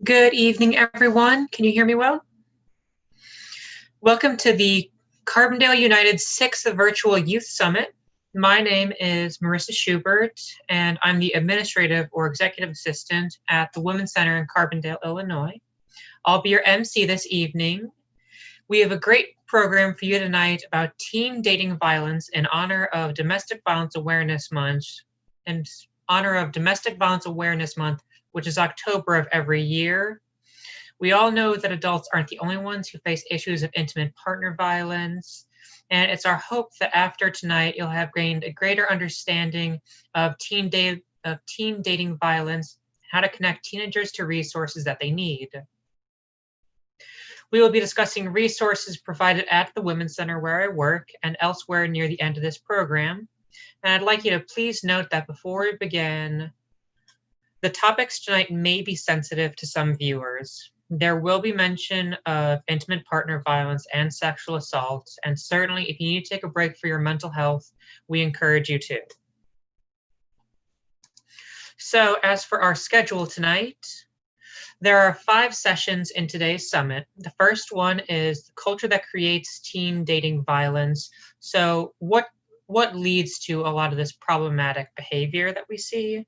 Good evening, everyone. Can you hear me well? Welcome to the Carbondale United 6th Virtual Youth Summit. My name is Marissa Schubert, and I'm the Administrative or Executive Assistant at the Women's Center in Carbondale, Illinois. I'll be your MC this evening. We have a great program for you tonight about teen dating violence in honor of Domestic Violence Awareness Month, which is October of every year. We all know that adults aren't the only ones who face issues of intimate partner violence, and it's our hope that after tonight you'll have gained a greater understanding of teen dating violence, how to connect teenagers to resources that they need. We will be discussing resources provided at the Women's Center where I work and elsewhere near the end of this program. And I'd like you to please note that before we begin, the topics tonight may be sensitive to some viewers. There will be mention of intimate partner violence and sexual assault, and certainly if you need to take a break for your mental health, we encourage you to. So as for our schedule tonight, there are 5 sessions in today's summit. The first one is the culture that creates teen dating violence. So what leads to a lot of this problematic behavior that we see?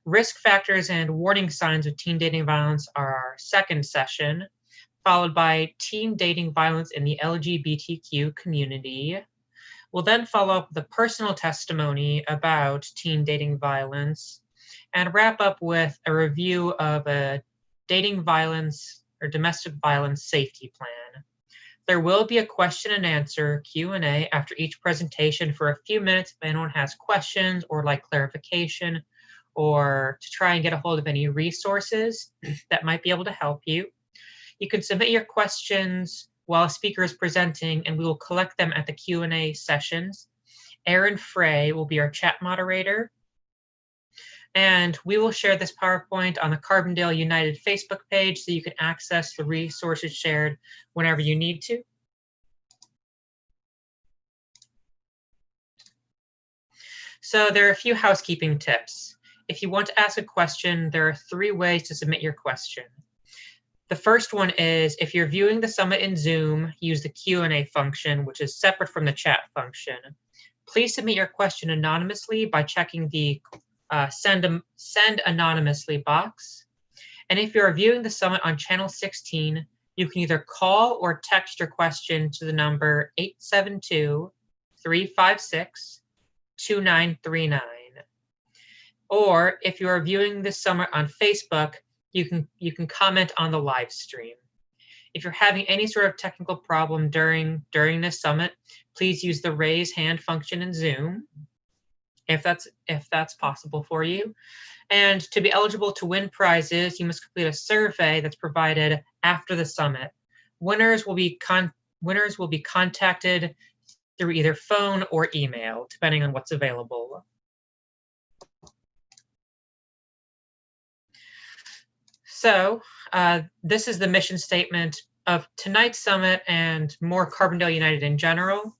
Risk factors and warning signs of teen dating violence are our second session, followed by teen dating violence in the LGBTQ community. We'll then follow up with a personal testimony about teen dating violence and wrap up with a review of a dating violence or domestic violence safety plan. There will be a question and answer Q&A after each presentation for a few minutes if anyone has questions or like clarification, or to try and get a hold of any resources that might be able to help you. You can submit your questions while a speaker is presenting, and we will collect them at the Q&A sessions. Erin Frey will be our chat moderator, and we will share this PowerPoint on the Carbondale United Facebook page so you can access the resources shared whenever you need to. So there are a few housekeeping tips. If you want to ask a question, there are 3 ways to submit your question. The first one is if you're viewing the summit in Zoom, use the Q&A function, which is separate from the chat function. Please submit your question anonymously by checking the send anonymously box. And if you're viewing the summit on channel 16, you can either call or text your question to the number 872-356-2939. Or if you are viewing this summit on Facebook, you can comment on the live stream. If you're having any sort of technical problem during this summit, please use the raise hand function in Zoom, if that's possible for you. And to be eligible to win prizes, you must complete a survey that's provided after the summit. Winners will be contacted through either phone or email, depending on what's available. So this is the mission statement of tonight's summit and more Carbondale United in general.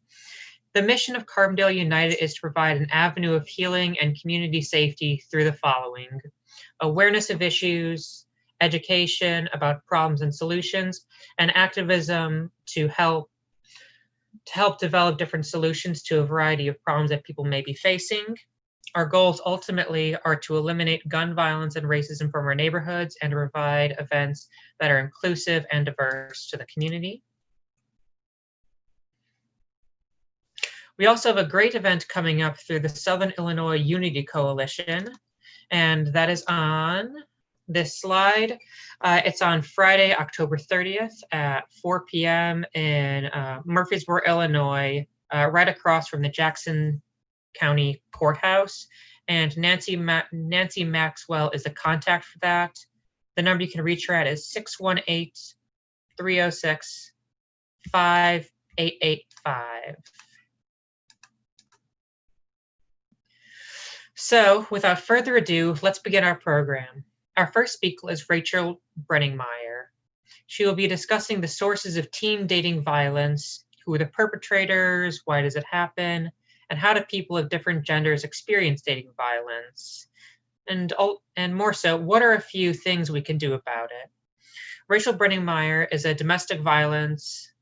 The mission of Carbondale United is to provide an avenue of healing and community safety through the following: awareness of issues, education about problems and solutions, and activism to help develop different solutions to a variety of problems that people may be facing. Our goals ultimately are to eliminate gun violence and racism from our neighborhoods and to provide events that are inclusive and diverse to the community. We also have a great event coming up through the Southern Illinois Unity Coalition, and that is on this slide. It's on Friday, October 30th at 4 p.m. in Murfreesboro, Illinois, right across from the Jackson County Courthouse, and Nancy Maxwell is the contact for that. The number you can reach her at is 618-306-5885. So without further ado, let's begin our program. Our first speaker is Rachel Brenningmeyer. She will be discussing the sources of teen dating violence, who are the perpetrators, why does it happen, and how do people of different genders experience dating violence? And more so, what are a few things we can do about it? Rachel Brenningmeyer is a domestic violence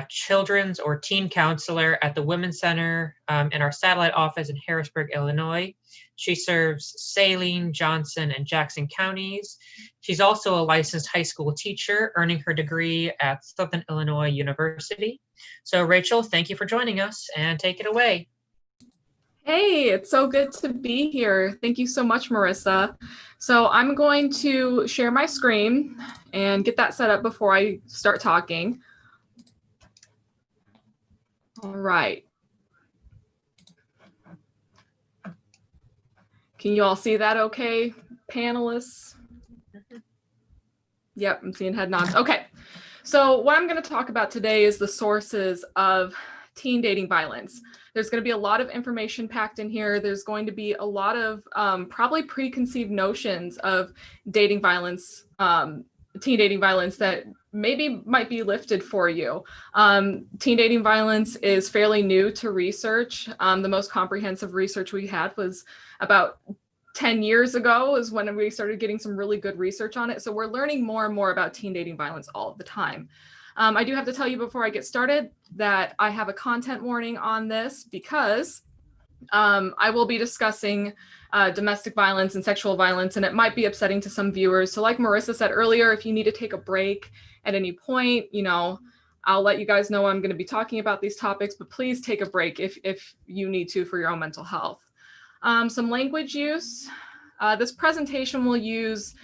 children's or teen counselor at the Women's Center in our satellite office in Harrisburg, Illinois. She serves Saline, Johnson, and Jackson counties. She's also a licensed high school teacher, earning her degree at Southern Illinois University. So Rachel, thank you for joining us, and take it away. Hey, it's so good to be here. Thank you so much, Marissa. So I'm going to share my screen and get that set up before I start talking. All right. Can you all see that okay, panelists? Yep, I'm seeing head nods. Okay, so what I'm going to talk about today is the sources of teen dating violence. There's going to be a lot of information packed in here. There's going to be a lot of probably preconceived notions of dating violence, teen dating violence that maybe might be lifted for you. Teen dating violence is fairly new to research. The most comprehensive research we had was about 10 years ago is when we started getting some really good research on it. So we're learning more and more about teen dating violence all the time. I do have to tell you before I get started that I have a content warning on this because I will be discussing domestic violence and sexual violence, and it might be upsetting to some viewers. So like Marissa said earlier, if you need to take a break at any point, I'll let you guys know I'm going to be talking about these topics, but please take a break if you need to for your own mental health. Some language use. This presentation will use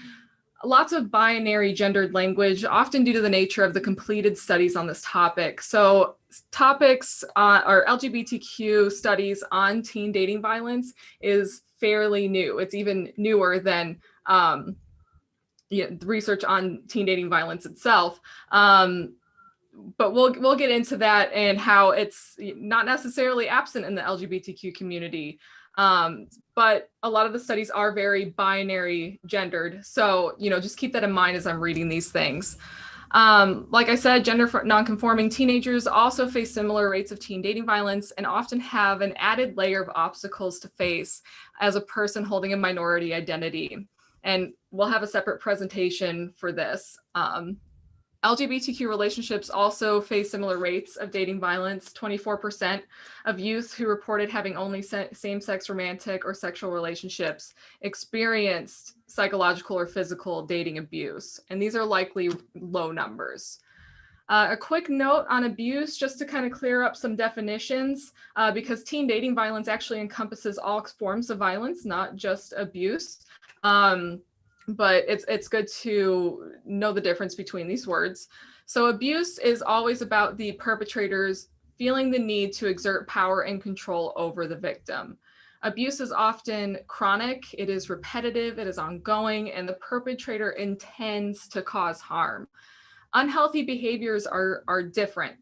lots of binary gendered language, often due to the nature of the completed studies on this topic. So topics or LGBTQ studies on teen dating violence is fairly new. It's even newer than the research on teen dating violence itself. But we'll get into that and how it's not necessarily absent in the LGBTQ community. But a lot of the studies are very binary gendered. So, just keep that in mind as I'm reading these things. Like I said, gender nonconforming teenagers also face similar rates of teen dating violence and often have an added layer of obstacles to face as a person holding a minority identity. And we'll have a separate presentation for this. LGBTQ relationships also face similar rates of dating violence. 24% of youth who reported having only same-sex romantic or sexual relationships experienced psychological or physical dating abuse. And these are likely low numbers. A quick note on abuse, just to kind of clear up some definitions, because teen dating violence actually encompasses all forms of violence, not just abuse. But it's good to know the difference between these words. So abuse is always about the perpetrators feeling the need to exert power and control over the victim. Abuse is often chronic, it is repetitive, it is ongoing, and the perpetrator intends to cause harm. Unhealthy behaviors are different.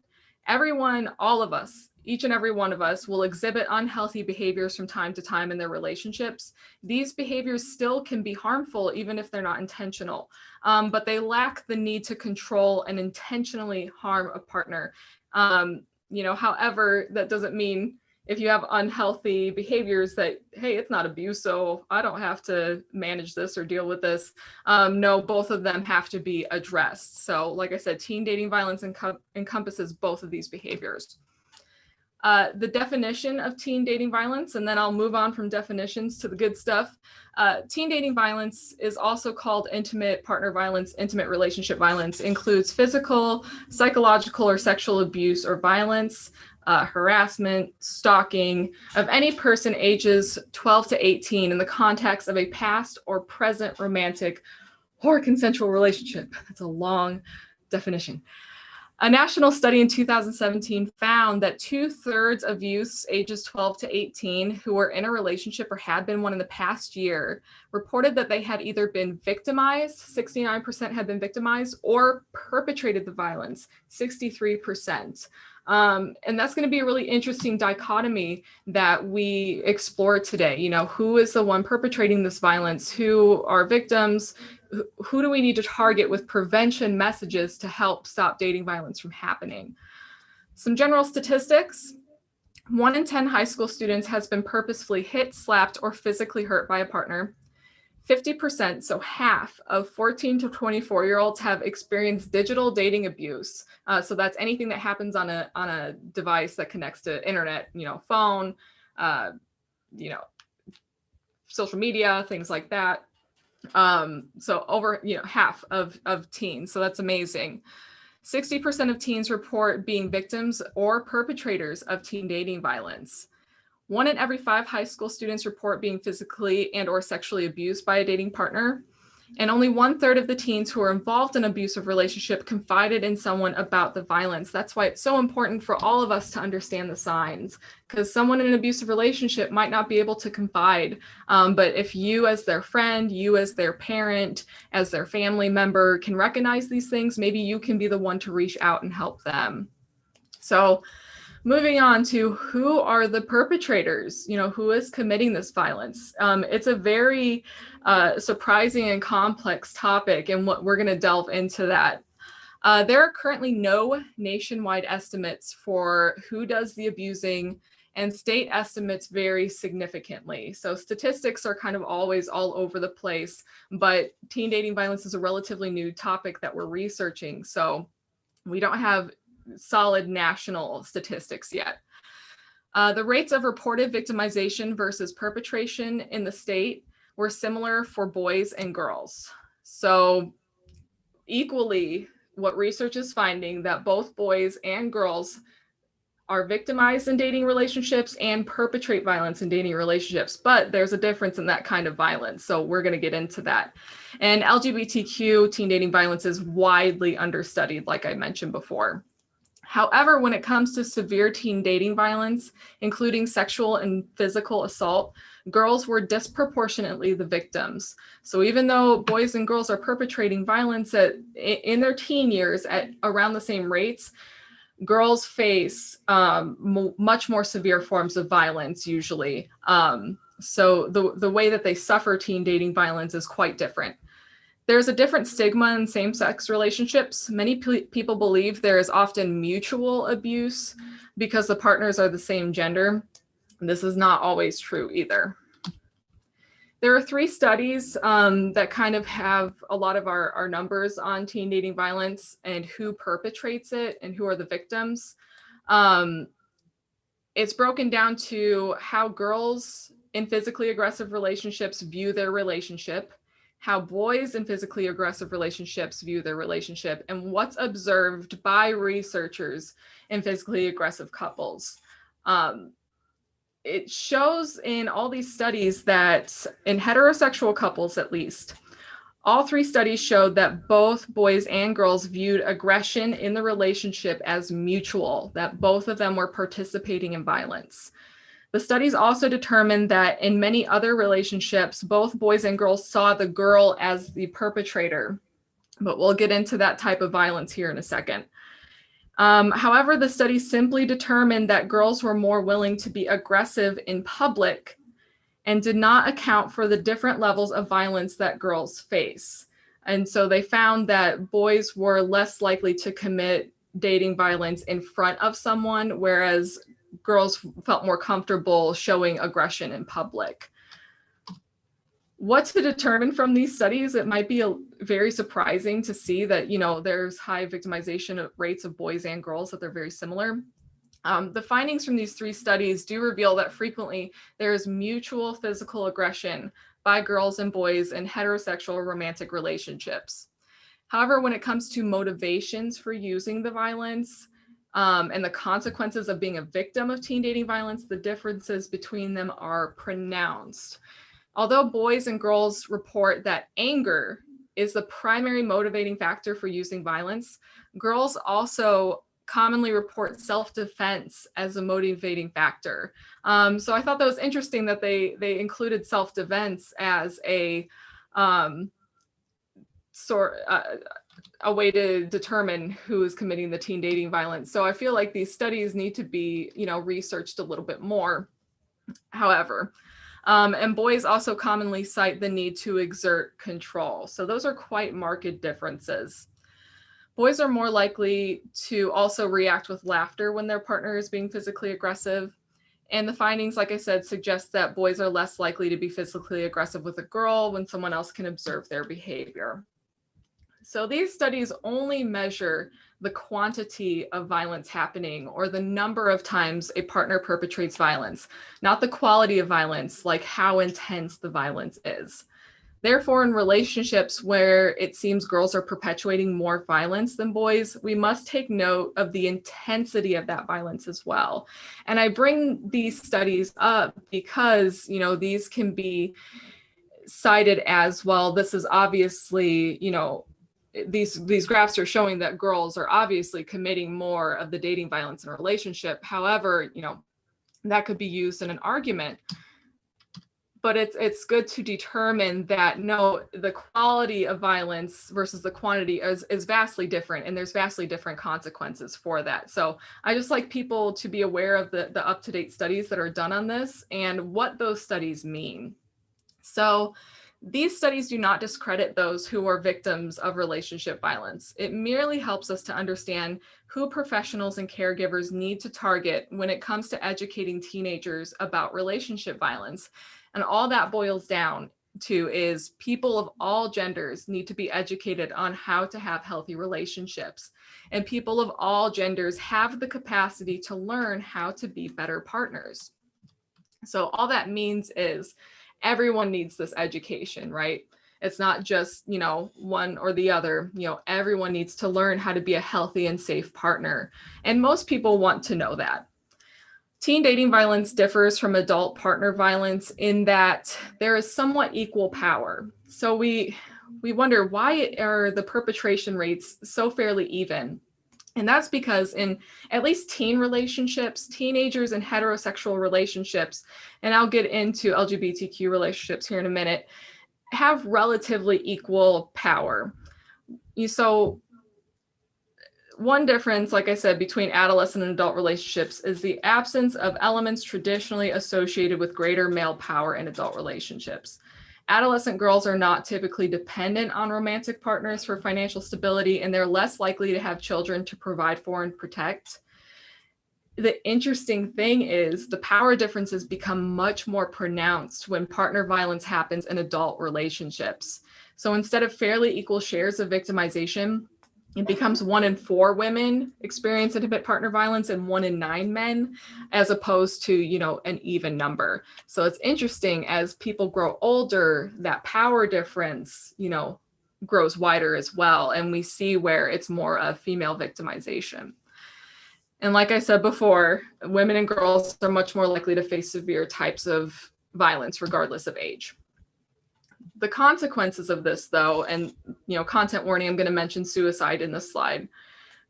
Everyone, all of us, each and every one of us will exhibit unhealthy behaviors from time to time in their relationships. These behaviors still can be harmful even if they're not intentional, but they lack the need to control and intentionally harm a partner. However, that doesn't mean if you have unhealthy behaviors that, hey, it's not abuse, so I don't have to manage this or deal with this. No, both of them have to be addressed. So like I said, teen dating violence encompasses both of these behaviors. The definition of teen dating violence, and then I'll move on from definitions to the good stuff. Teen dating violence is also called intimate partner violence, intimate relationship violence, includes physical, psychological, or sexual abuse or violence, harassment, stalking of any person ages 12 to 18 in the context of a past or present romantic or consensual relationship. That's a long definition. A national study in 2017 found that 2/3 of youths ages 12 to 18 who were in a relationship or had been one in the past year reported that they had either been victimized, 69% had been victimized, or perpetrated the violence, 63%. And that's going to be a really interesting dichotomy that we explore today. Who is the one perpetrating this violence? Who are victims? Who do we need to target with prevention messages to help stop dating violence from happening? Some general statistics. 1 in 10 high school students has been purposefully hit, slapped, or physically hurt by a partner. 50%, so half of 14 to 24-year-olds have experienced digital dating abuse. So that's anything that happens on a device that connects to internet, phone, social media, things like that. So over half of teens. So that's amazing. 60% of teens report being victims or perpetrators of teen dating violence. 1 in every 5 high school students report being physically and or sexually abused by a dating partner. And only 1/3 of the teens who are involved in an abusive relationship confided in someone about the violence. That's why it's so important for all of us to understand the signs, because someone in an abusive relationship might not be able to confide. But if you as their friend, you as their parent, as their family member can recognize these things, maybe you can be the one to reach out and help them. So moving on to who are the perpetrators, who is committing this violence. It's a very surprising and complex topic, and what we're going to delve into that. There are currently no nationwide estimates for who does the abusing, and state estimates vary significantly. So statistics are kind of always all over the place, but teen dating violence is a relatively new topic that we're researching. So we don't have solid national statistics yet. The rates of reported victimization versus perpetration in the state were similar for boys and girls. So equally, what research is finding that both boys and girls are victimized in dating relationships and perpetrate violence in dating relationships, but there's a difference in that kind of violence. So we're going to get into that. And LGBTQ teen dating violence is widely understudied, like I mentioned before. However, when it comes to severe teen dating violence, including sexual and physical assault, girls were disproportionately the victims. So even though boys and girls are perpetrating violence in their teen years at around the same rates, girls face much more severe forms of violence usually. So the way that they suffer teen dating violence is quite different. There's a different stigma in same-sex relationships. Many people believe there is often mutual abuse because the partners are the same gender. This is not always true either. There are 3 studies that kind of have a lot of our numbers on teen dating violence and who perpetrates it and who are the victims. It's broken down to how girls in physically aggressive relationships view their relationship, how boys in physically aggressive relationships view their relationship, and what's observed by researchers in physically aggressive couples. It shows in all these studies that in heterosexual couples, at least, all 3 studies showed that both boys and girls viewed aggression in the relationship as mutual, that both of them were participating in violence. The studies also determined that in many other relationships, both boys and girls saw the girl as the perpetrator, but we'll get into that type of violence here in a second. However, the study simply determined that girls were more willing to be aggressive in public and did not account for the different levels of violence that girls face. And so they found that boys were less likely to commit dating violence in front of someone, whereas girls felt more comfortable showing aggression in public. What to determine from these studies? It might be very surprising to see that, there's high victimization rates of boys and girls, that they're very similar. The findings from these 3 studies do reveal that frequently there is mutual physical aggression by girls and boys in heterosexual romantic relationships. However, when it comes to motivations for using the violence, and the consequences of being a victim of teen dating violence, the differences between them are pronounced. Although boys and girls report that anger is the primary motivating factor for using violence, girls also commonly report self-defense as a motivating factor. So I thought that was interesting that they included self-defense as a way to determine who is committing the teen dating violence. So I feel like these studies need to be, researched a little bit more. However, and boys also commonly cite the need to exert control. So those are quite marked differences. Boys are more likely to also react with laughter when their partner is being physically aggressive. And the findings, like I said, suggest that boys are less likely to be physically aggressive with a girl when someone else can observe their behavior. So these studies only measure the quantity of violence happening or the number of times a partner perpetrates violence, not the quality of violence, like how intense the violence is. Therefore, in relationships where it seems girls are perpetuating more violence than boys, we must take note of the intensity of that violence as well. And I bring these studies up because, these can be cited as, well, this is obviously, these graphs are showing that girls are obviously committing more of the dating violence in a relationship. However, that could be used in an argument. But it's good to determine that no, the quality of violence versus the quantity is vastly different, and there's vastly different consequences for that. So I just like people to be aware of the up-to-date studies that are done on this and what those studies mean. So these studies do not discredit those who are victims of relationship violence. It merely helps us to understand who professionals and caregivers need to target when it comes to educating teenagers about relationship violence. And all that boils down to is people of all genders need to be educated on how to have healthy relationships. And people of all genders have the capacity to learn how to be better partners. So all that means is everyone needs this education, right? It's not just, one or the other. Everyone needs to learn how to be a healthy and safe partner. And most people want to know that. Teen dating violence differs from adult partner violence in that there is somewhat equal power. So we wonder, why are the perpetration rates so fairly even? And that's because in at least teen relationships, teenagers in heterosexual relationships, and I'll get into LGBTQ relationships here in a minute, have relatively equal power. So one difference, like I said, between adolescent and adult relationships is the absence of elements traditionally associated with greater male power in adult relationships. Adolescent girls are not typically dependent on romantic partners for financial stability, and they're less likely to have children to provide for and protect. The interesting thing is the power differences become much more pronounced when partner violence happens in adult relationships. So instead of fairly equal shares of victimization, it becomes 1 in 4 women experience intimate partner violence and 1 in 9 men, as opposed to, an even number. So it's interesting, as people grow older, that power difference, grows wider as well. And we see where it's more of female victimization. And like I said before, women and girls are much more likely to face severe types of violence regardless of age. The consequences of this, though, and content warning, I'm going to mention suicide in this slide.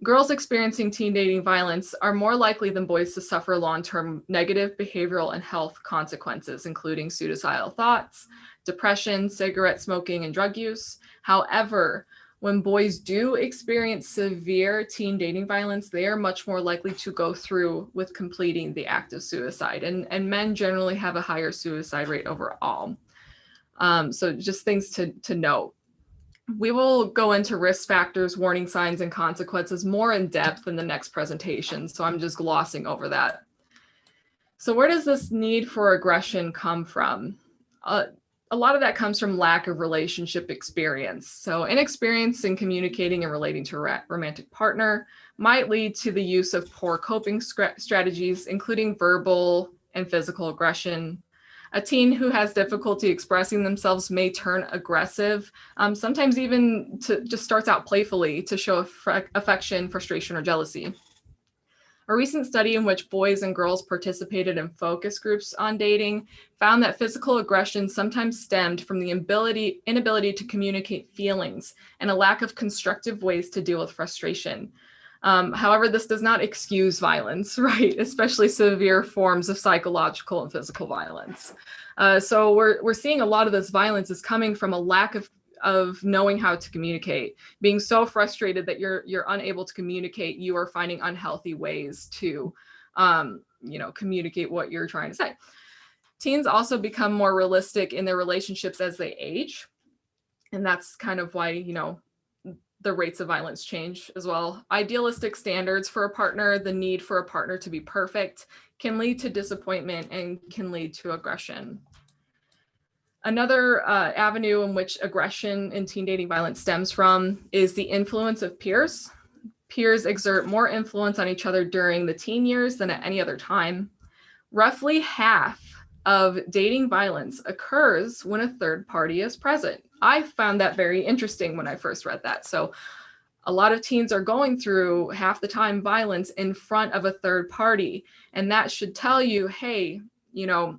Girls experiencing teen dating violence are more likely than boys to suffer long-term negative behavioral and health consequences, including suicidal thoughts, depression, cigarette smoking, and drug use. However, when boys do experience severe teen dating violence, they are much more likely to go through with completing the act of suicide. And men generally have a higher suicide rate overall. So just things to note. We will go into risk factors, warning signs, and consequences more in depth in the next presentation. So I'm just glossing over that. So where does this need for aggression come from? A lot of that comes from lack of relationship experience. So inexperience in communicating and relating to a romantic partner might lead to the use of poor coping strategies, including verbal and physical aggression. A teen who has difficulty expressing themselves may turn aggressive, sometimes even just starts out playfully to show affection, frustration, or jealousy. A recent study in which boys and girls participated in focus groups on dating found that physical aggression sometimes stemmed from the inability to communicate feelings and a lack of constructive ways to deal with frustration. However, this does not excuse violence, right? Especially severe forms of psychological and physical violence. So we're seeing a lot of this violence is coming from a lack of knowing how to communicate, being so frustrated that you're unable to communicate. You are finding unhealthy ways to, communicate what you're trying to say. Teens also become more realistic in their relationships as they age. And that's kind of why, the rates of violence change as well. Idealistic standards for a partner, the need for a partner to be perfect, can lead to disappointment and can lead to aggression. Another avenue in which aggression in teen dating violence stems from is the influence of peers. Peers exert more influence on each other during the teen years than at any other time. Roughly half of dating violence occurs when a third party is present. I found that very interesting when I first read that. So a lot of teens are going through half the time violence in front of a third party. And that should tell you, hey, you know,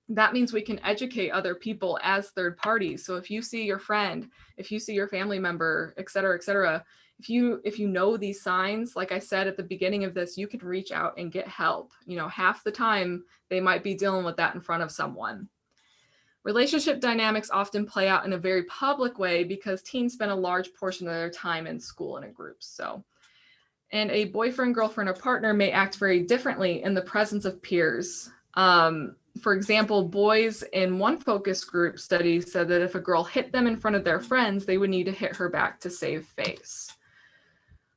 that means we can educate other people as third parties. So if you see your friend, if you see your family member, et cetera, if you know these signs, like I said at the beginning of this, you can reach out and get help. You know, half the time they might be dealing with that in front of someone. Relationship dynamics often play out in a very public way because teens spend a large portion of their time in school and in groups. So, and a boyfriend, girlfriend, or partner may act very differently in the presence of peers. For example, boys in one focus group study said that if a girl hit them in front of their friends, they would need to hit her back to save face.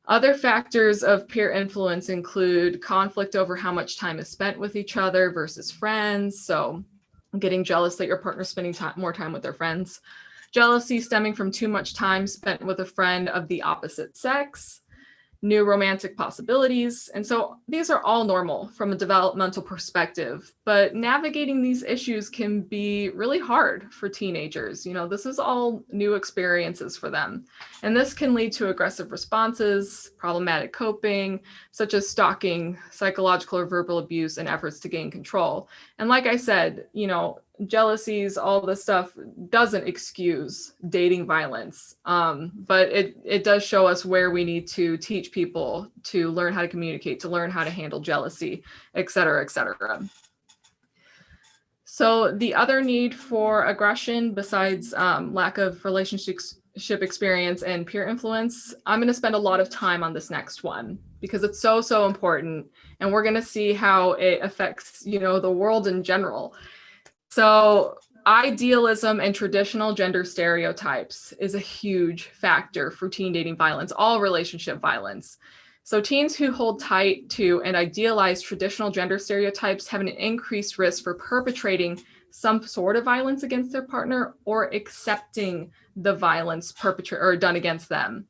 Other factors of peer influence include conflict over how much time is spent with each other versus friends. So getting jealous that your partner's spending more time with their friends. Jealousy stemming from too much time spent with a friend of the opposite sex. New romantic possibilities. And so these are all normal from a developmental perspective, but navigating these issues can be really hard for teenagers. You know, this is all new experiences for them. And this can lead to aggressive responses, problematic coping, such as stalking, psychological or verbal abuse, and efforts to gain control. And like I said, you know, jealousies, all this stuff doesn't excuse dating violence, but it does show us where we need to teach people to learn how to communicate, to learn how to handle jealousy, et cetera, et cetera. So the other need for aggression, besides lack of relationship experience and peer influence, I'm going to spend a lot of time on this next one because it's so important, and we're going to see how it affects, you know, the world in general. So idealism and traditional gender stereotypes is a huge factor for teen dating violence, all relationship violence. So teens who hold tight to and idealize traditional gender stereotypes have an increased risk for perpetrating some sort of violence against their partner or accepting the violence perpetrated or done against them.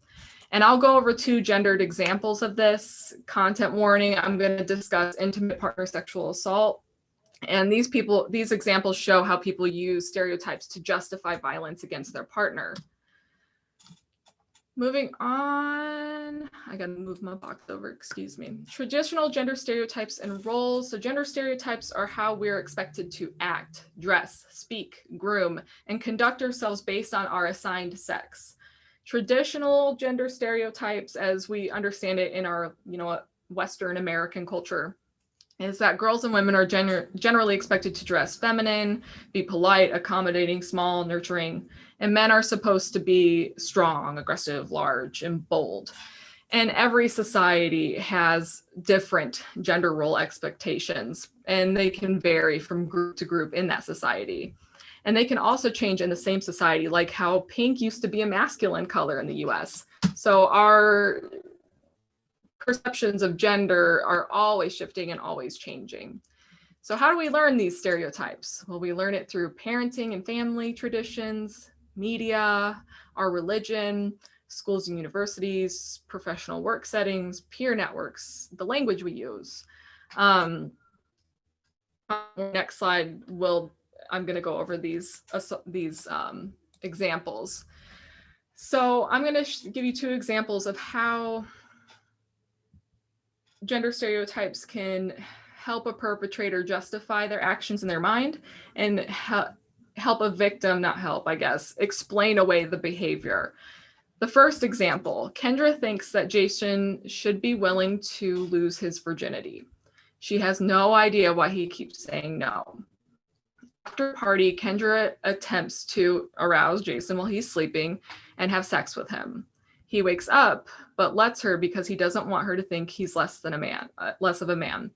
And I'll go over 2 gendered examples of this. Content warning, I'm going to discuss intimate partner sexual assault. And these examples show how people use stereotypes to justify violence against their partner. Moving on, I gotta move my box over, excuse me. Traditional gender stereotypes and roles. So gender stereotypes are how we're expected to act, dress, speak, groom, and conduct ourselves based on our assigned sex. Traditional gender stereotypes, as we understand it in our, you know, Western American culture, is that girls and women are generally expected to dress feminine, be polite, accommodating, small, nurturing, and men are supposed to be strong, aggressive, large, and bold. And every society has different gender role expectations, and they can vary from group to group in that society. And they can also change in the same society, like how pink used to be a masculine color in the US. So our perceptions of gender are always shifting and always changing. So how do we learn these stereotypes? Well, we learn it through parenting and family traditions, media, our religion, schools and universities, professional work settings, peer networks, the language we use. Next slide, I'm going to go over these examples. So I'm going to give you 2 examples of how gender stereotypes can help a perpetrator justify their actions in their mind and help a victim, not help, I guess, explain away the behavior. The first example, Kendra thinks that Jason should be willing to lose his virginity. She has no idea why he keeps saying no. After a party, Kendra attempts to arouse Jason while he's sleeping and have sex with him. He wakes up, but lets her because he doesn't want her to think he's less of a man.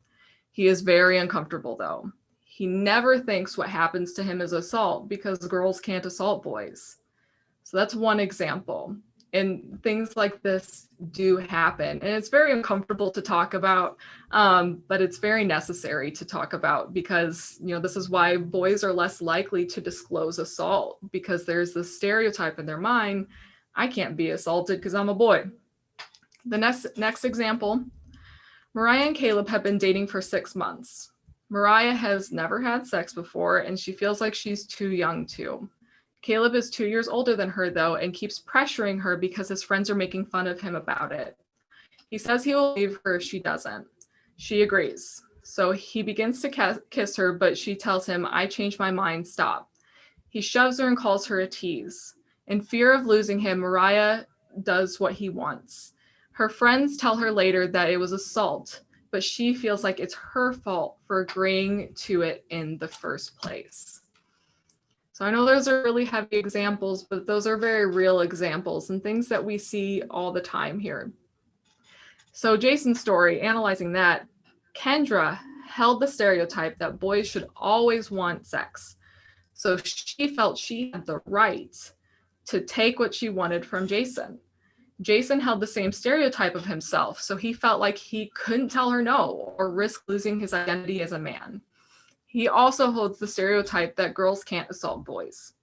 He is very uncomfortable though. He never thinks what happens to him is assault because girls can't assault boys. So that's one example. And things like this do happen. And it's very uncomfortable to talk about, but it's very necessary to talk about because, this is why boys are less likely to disclose assault, because there's this stereotype in their mind, I can't be assaulted because I'm a boy. The next example, Mariah and Caleb have been dating for 6 months. Mariah has never had sex before, and she feels like she's too young to. Caleb is 2 years older than her, though, and keeps pressuring her because his friends are making fun of him about it. He says he will leave her if she doesn't. She agrees. So he begins to kiss her, but she tells him, I changed my mind, stop. He shoves her and calls her a tease. In fear of losing him, Mariah does what he wants. Her friends tell her later that it was assault, but she feels like it's her fault for agreeing to it in the first place. So I know those are really heavy examples, but those are very real examples and things that we see all the time here. So Jason's story, analyzing that, Kendra held the stereotype that boys should always want sex. So she felt she had the right to take what she wanted from Jason. Jason held the same stereotype of himself, so he felt like he couldn't tell her no or risk losing his identity as a man. He also holds the stereotype that girls can't assault boys.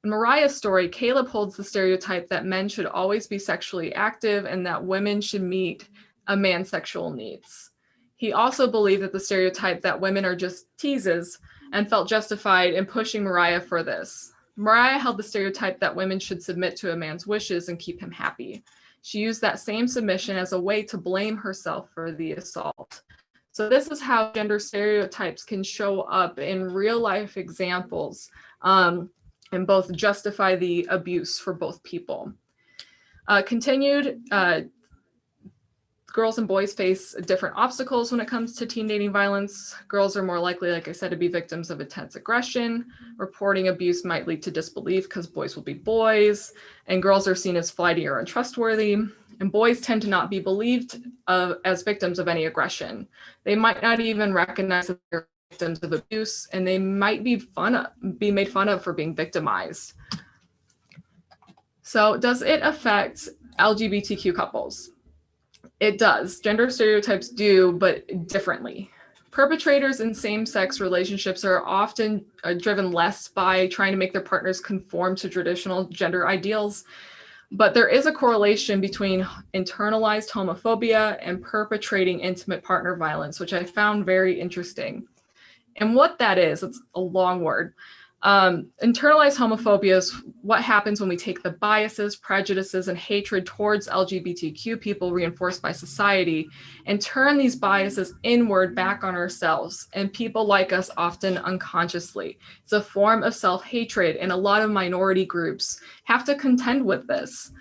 In Mariah's story, Caleb holds the stereotype that men should always be sexually active and that women should meet a man's sexual needs. He also believed that the stereotype that women are just teases and felt justified in pushing Mariah for this. Mariah held the stereotype that women should submit to a man's wishes and keep him happy. She used that same submission as a way to blame herself for the assault. So this is how gender stereotypes can show up in real life examples and both justify the abuse for both people. Girls and boys face different obstacles when it comes to teen dating violence. Girls are more likely, like I said, to be victims of intense aggression. Reporting abuse might lead to disbelief because boys will be boys, and girls are seen as flighty or untrustworthy. And boys tend to not be believed as victims of any aggression. They might not even recognize that they're victims of abuse, and they might be made fun of for being victimized. So does it affect LGBTQ couples? It does. Gender stereotypes do, but differently. Perpetrators in same-sex relationships are often driven less by trying to make their partners conform to traditional gender ideals, but there is a correlation between internalized homophobia and perpetrating intimate partner violence, which I found very interesting. And what that is, it's a long word. Internalized homophobia is what happens when we take the biases, prejudices, and hatred towards LGBTQ people reinforced by society and turn these biases inward back on ourselves and people like us often unconsciously. It's a form of self-hatred, and a lot of minority groups have to contend with this.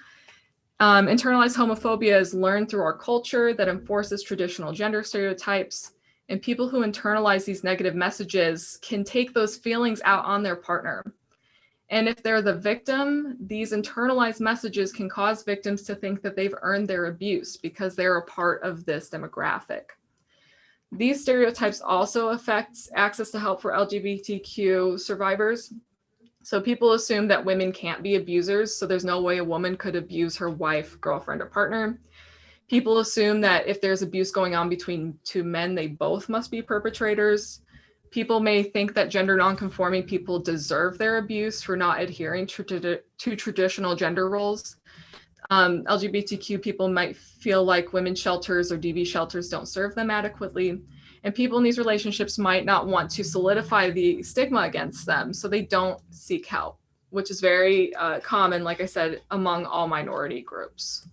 Internalized homophobia is learned through our culture that enforces traditional gender stereotypes. And people who internalize these negative messages can take those feelings out on their partner. And if they're the victim, these internalized messages can cause victims to think that they've earned their abuse because they're a part of this demographic. These stereotypes also affect access to help for LGBTQ survivors. So people assume that women can't be abusers, so there's no way a woman could abuse her wife, girlfriend, or partner. People assume that if there's abuse going on between two men, they both must be perpetrators. People may think that gender nonconforming people deserve their abuse for not adhering to traditional gender roles. LGBTQ people might feel like women's shelters or DV shelters don't serve them adequately. And people in these relationships might not want to solidify the stigma against them, so they don't seek help, which is very common, like I said, among all minority groups.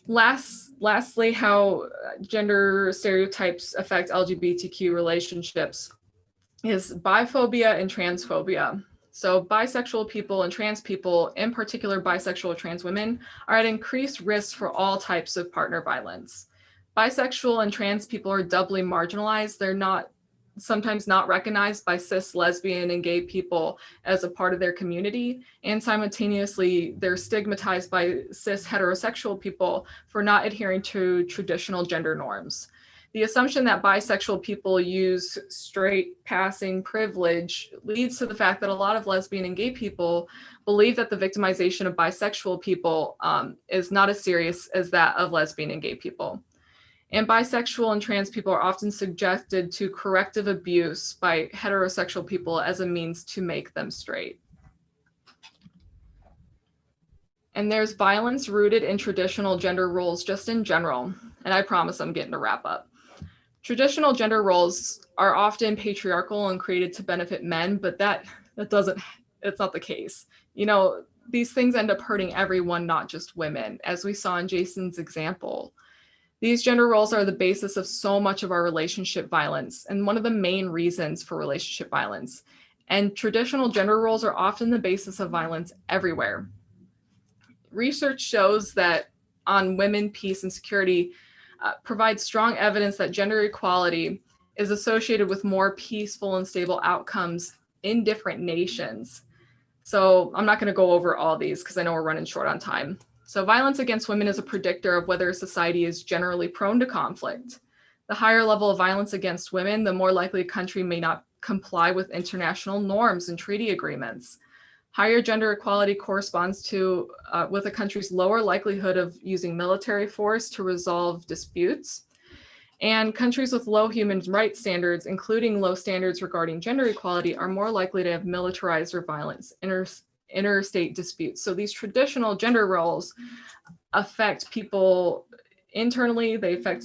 Lastly, how gender stereotypes affect LGBTQ relationships is biphobia and transphobia. So bisexual people and trans people, in particular bisexual or trans women, are at increased risk for all types of partner violence. Bisexual and trans people are doubly marginalized. They're sometimes not recognized by cis, lesbian, and gay people as a part of their community. And simultaneously, they're stigmatized by cis heterosexual people for not adhering to traditional gender norms. The assumption that bisexual people use straight passing privilege leads to the fact that a lot of lesbian and gay people believe that the victimization of bisexual people is not as serious as that of lesbian and gay people. And bisexual and trans people are often subjected to corrective abuse by heterosexual people as a means to make them straight. And there's violence rooted in traditional gender roles just in general. And I promise I'm getting to wrap up. Traditional gender roles are often patriarchal and created to benefit men, but it's not the case. You know, these things end up hurting everyone, not just women, as we saw in Jason's example. These gender roles are the basis of so much of our relationship violence and one of the main reasons for relationship violence. And traditional gender roles are often the basis of violence everywhere. Research shows that on women, peace, and security provides strong evidence that gender equality is associated with more peaceful and stable outcomes in different nations. So I'm not going to go over all these because I know we're running short on time. So violence against women is a predictor of whether a society is generally prone to conflict. The higher level of violence against women, the more likely a country may not comply with international norms and treaty agreements. Higher gender equality corresponds to with a country's lower likelihood of using military force to resolve disputes. And countries with low human rights standards, including low standards regarding gender equality, are more likely to have militarized or violent interstate disputes. So these traditional gender roles affect people internally, they affect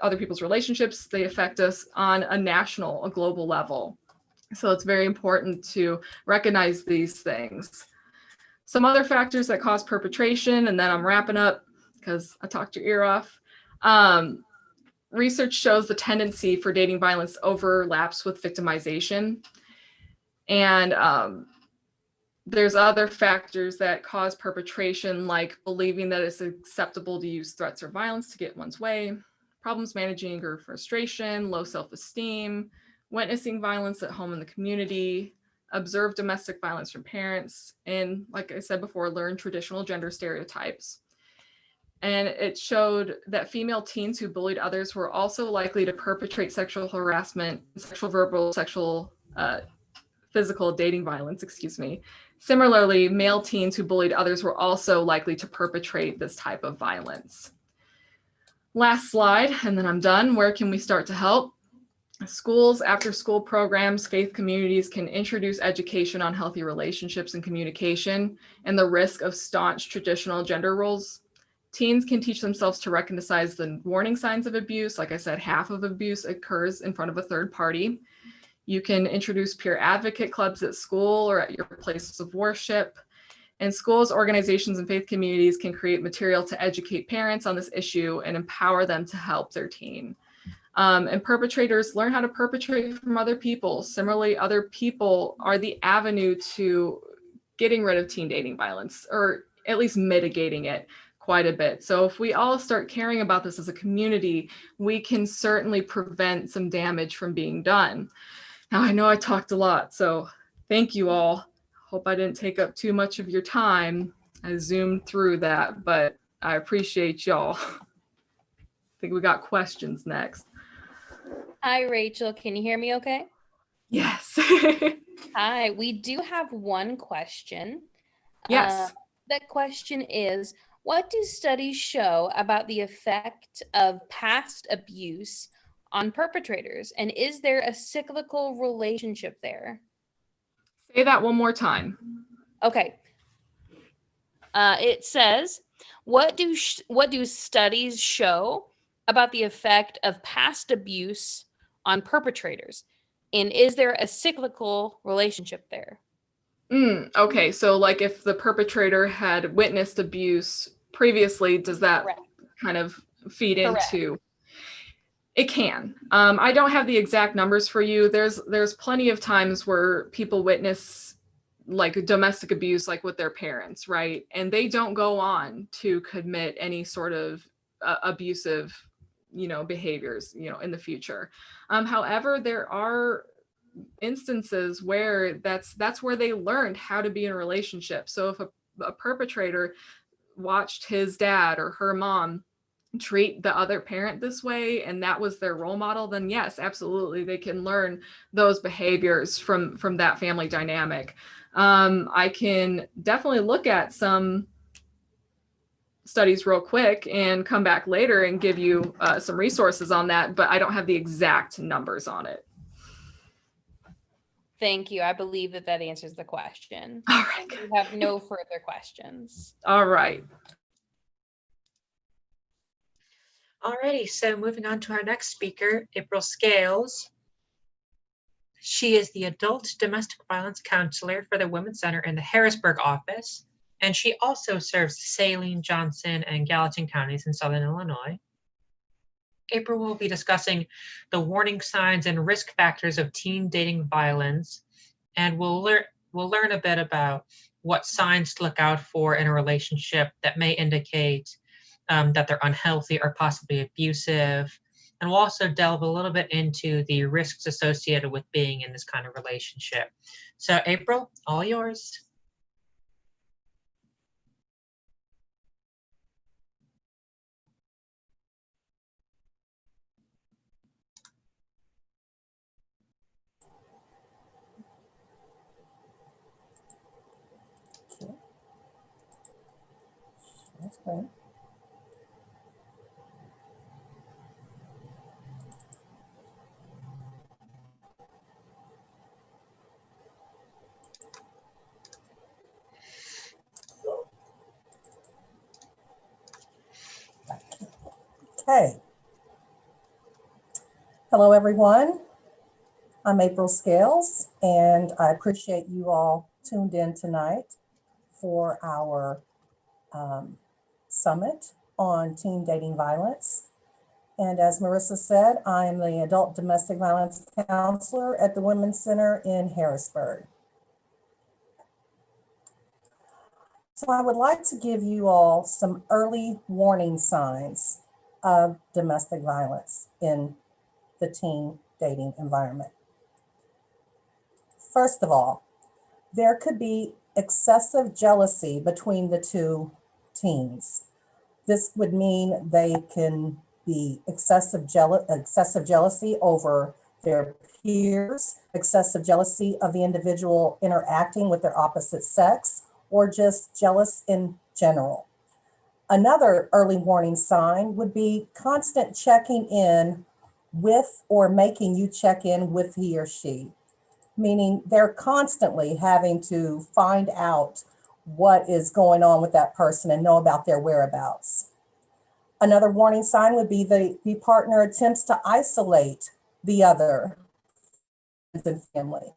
other people's relationships, they affect us on a global level. So it's very important to recognize these things. Some other factors that cause perpetration, and then I'm wrapping up because I talked your ear off. Research shows the tendency for dating violence overlaps with victimization. And there's other factors that cause perpetration, like believing that it's acceptable to use threats or violence to get one's way, problems managing anger or frustration, low self-esteem, witnessing violence at home in the community, observe domestic violence from parents, and like I said before, learn traditional gender stereotypes. And it showed that female teens who bullied others were also likely to perpetrate sexual harassment, sexual, verbal, sexual, physical dating violence, Similarly, male teens who bullied others were also likely to perpetrate this type of violence. Last slide, and then I'm done. Where can we start to help? Schools, after-school programs, faith communities can introduce education on healthy relationships and communication and the risk of staunch traditional gender roles. Teens can teach themselves to recognize the warning signs of abuse. Like I said, half of abuse occurs in front of a third party. You can introduce peer advocate clubs at school or at your places of worship. And schools, organizations, and faith communities can create material to educate parents on this issue and empower them to help their teen. And perpetrators learn how to perpetrate from other people. Similarly, other people are the avenue to getting rid of teen dating violence, or at least mitigating it quite a bit. So if we all start caring about this as a community, we can certainly prevent some damage from being done. Now, I know I talked a lot, so thank you all. Hope I didn't take up too much of your time. I zoomed through that, but I appreciate y'all. I think we got questions next. Hi, Rachel. Can you hear me okay? Yes. Hi, we do have one question. Yes. That question is, what do studies show about the effect of past abuse on perpetrators? And is there a cyclical relationship there? Say that one more time. Okay. It says, what do studies show about the effect of past abuse on perpetrators? And is there a cyclical relationship there? Okay, so like if the perpetrator had witnessed abuse previously, does that Correct. kind of feed Correct. into? It can. I don't have the exact numbers for you. There's plenty of times where people witness like domestic abuse, like with their parents, right? And they don't go on to commit any sort of abusive, behaviors, in the future. However, there are instances where that's where they learned how to be in a relationship. So if a perpetrator watched his dad or her mom treat the other parent this way and that was their role model, then yes, absolutely, they can learn those behaviors from that family dynamic. I can definitely look at some studies real quick and come back later and give you some resources on that, but I don't have the exact numbers on it. Thank you. I believe that answers the question. All right. We have no further questions. All right. Alrighty, so moving on to our next speaker, April Scales. She is the adult domestic violence counselor for the Women's Center in the Harrisburg office, and she also serves Saline, Johnson, and Gallatin counties in Southern Illinois. April will be discussing the warning signs and risk factors of teen dating violence, and we'll learn a bit about what signs to look out for in a relationship that may indicate that they're unhealthy or possibly abusive. And we'll also delve a little bit into the risks associated with being in this kind of relationship. So April, all yours. Okay. Okay. Hello, everyone. I'm April Scales, and I appreciate you all tuned in tonight for our summit on teen dating violence. And as Marissa said, I am the adult domestic violence counselor at the Women's Center in Harrisburg. So I would like to give you all some early warning signs of domestic violence in the teen dating environment. First of all, there could be excessive jealousy between the two teens. This would mean they can be excessive jealousy over their peers, excessive jealousy of the individual interacting with their opposite sex, or just jealous in general. Another early warning sign would be constant checking in with or making you check in with he or she, meaning they're constantly having to find out what is going on with that person and know about their whereabouts. Another warning sign would be the partner attempts to isolate the other and family.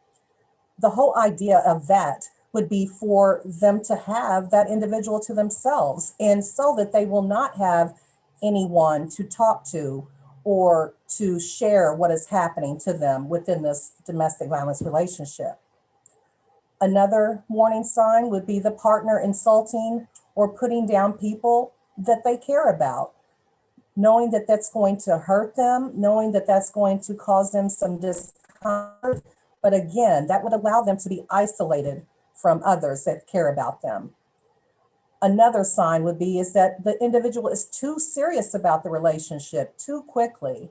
The whole idea of that would be for them to have that individual to themselves, and so that they will not have anyone to talk to or to share what is happening to them within this domestic violence relationship. Another warning sign would be the partner insulting or putting down people that they care about, knowing that that's going to hurt them, knowing that that's going to cause them some discomfort. But again, that would allow them to be isolated from others that care about them. Another sign would be is that the individual is too serious about the relationship too quickly.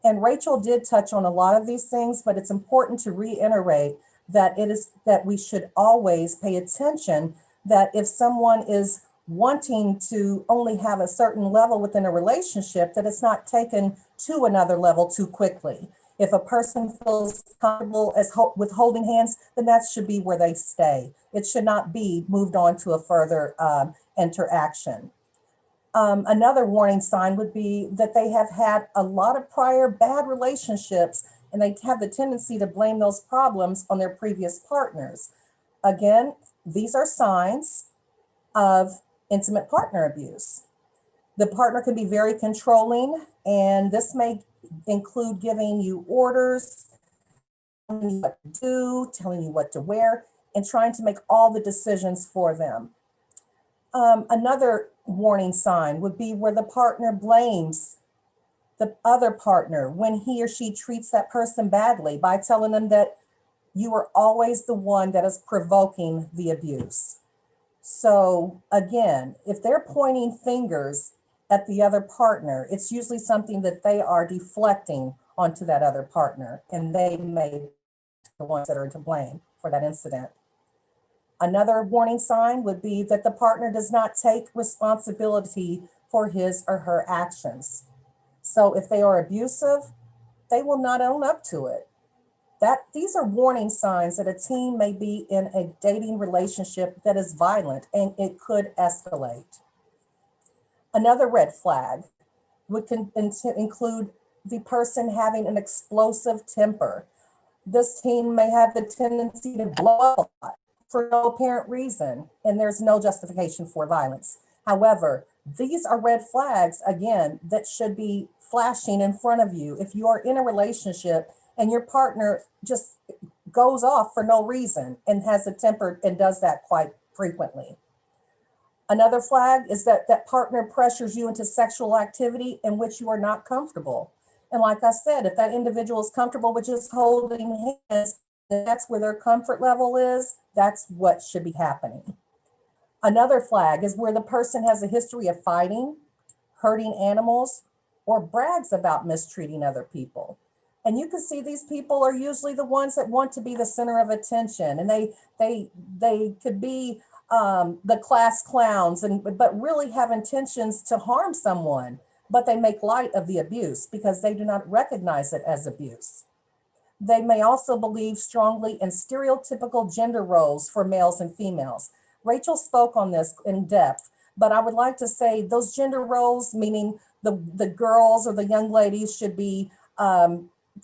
And Rachel did touch on a lot of these things, but it's important to reiterate that we should always pay attention that if someone is wanting to only have a certain level within a relationship, that it's not taken to another level too quickly. If a person feels comfortable with holding hands, then that should be where they stay. It should not be moved on to a further interaction. Another warning sign would be that they have had a lot of prior bad relationships, and they have the tendency to blame those problems on their previous partners. Again, these are signs of intimate partner abuse. The partner can be very controlling, and this may include giving you orders, telling you what to do, telling you what to wear, and trying to make all the decisions for them. Another warning sign would be where the partner blames the other partner when he or she treats that person badly by telling them that you are always the one that is provoking the abuse. So again, if they're pointing fingers at the other partner. It's usually something that they are deflecting onto that other partner, and they may be the ones that are to blame for that incident. Another warning sign would be that the partner does not take responsibility for his or her actions. So if they are abusive, they will not own up to it. These are warning signs that a teen may be in a dating relationship that is violent and it could escalate. Another red flag would include the person having an explosive temper. This teen may have the tendency to blow up a lot for no apparent reason, and there's no justification for violence. However, these are red flags, again, that should be flashing in front of you. If you are in a relationship and your partner just goes off for no reason and has a temper and does that quite frequently. Another flag is that that partner pressures you into sexual activity in which you are not comfortable. And like I said, if that individual is comfortable with just holding hands, that's where their comfort level is, that's what should be happening. Another flag is where the person has a history of fighting, hurting animals, or brags about mistreating other people. And you can see these people are usually the ones that want to be the center of attention, and they could be the class clowns, but really have intentions to harm someone, but they make light of the abuse because they do not recognize it as abuse. They may also believe strongly in stereotypical gender roles for males and females. Rachel spoke on this in depth, but I would like to say those gender roles, meaning the girls or the young ladies should be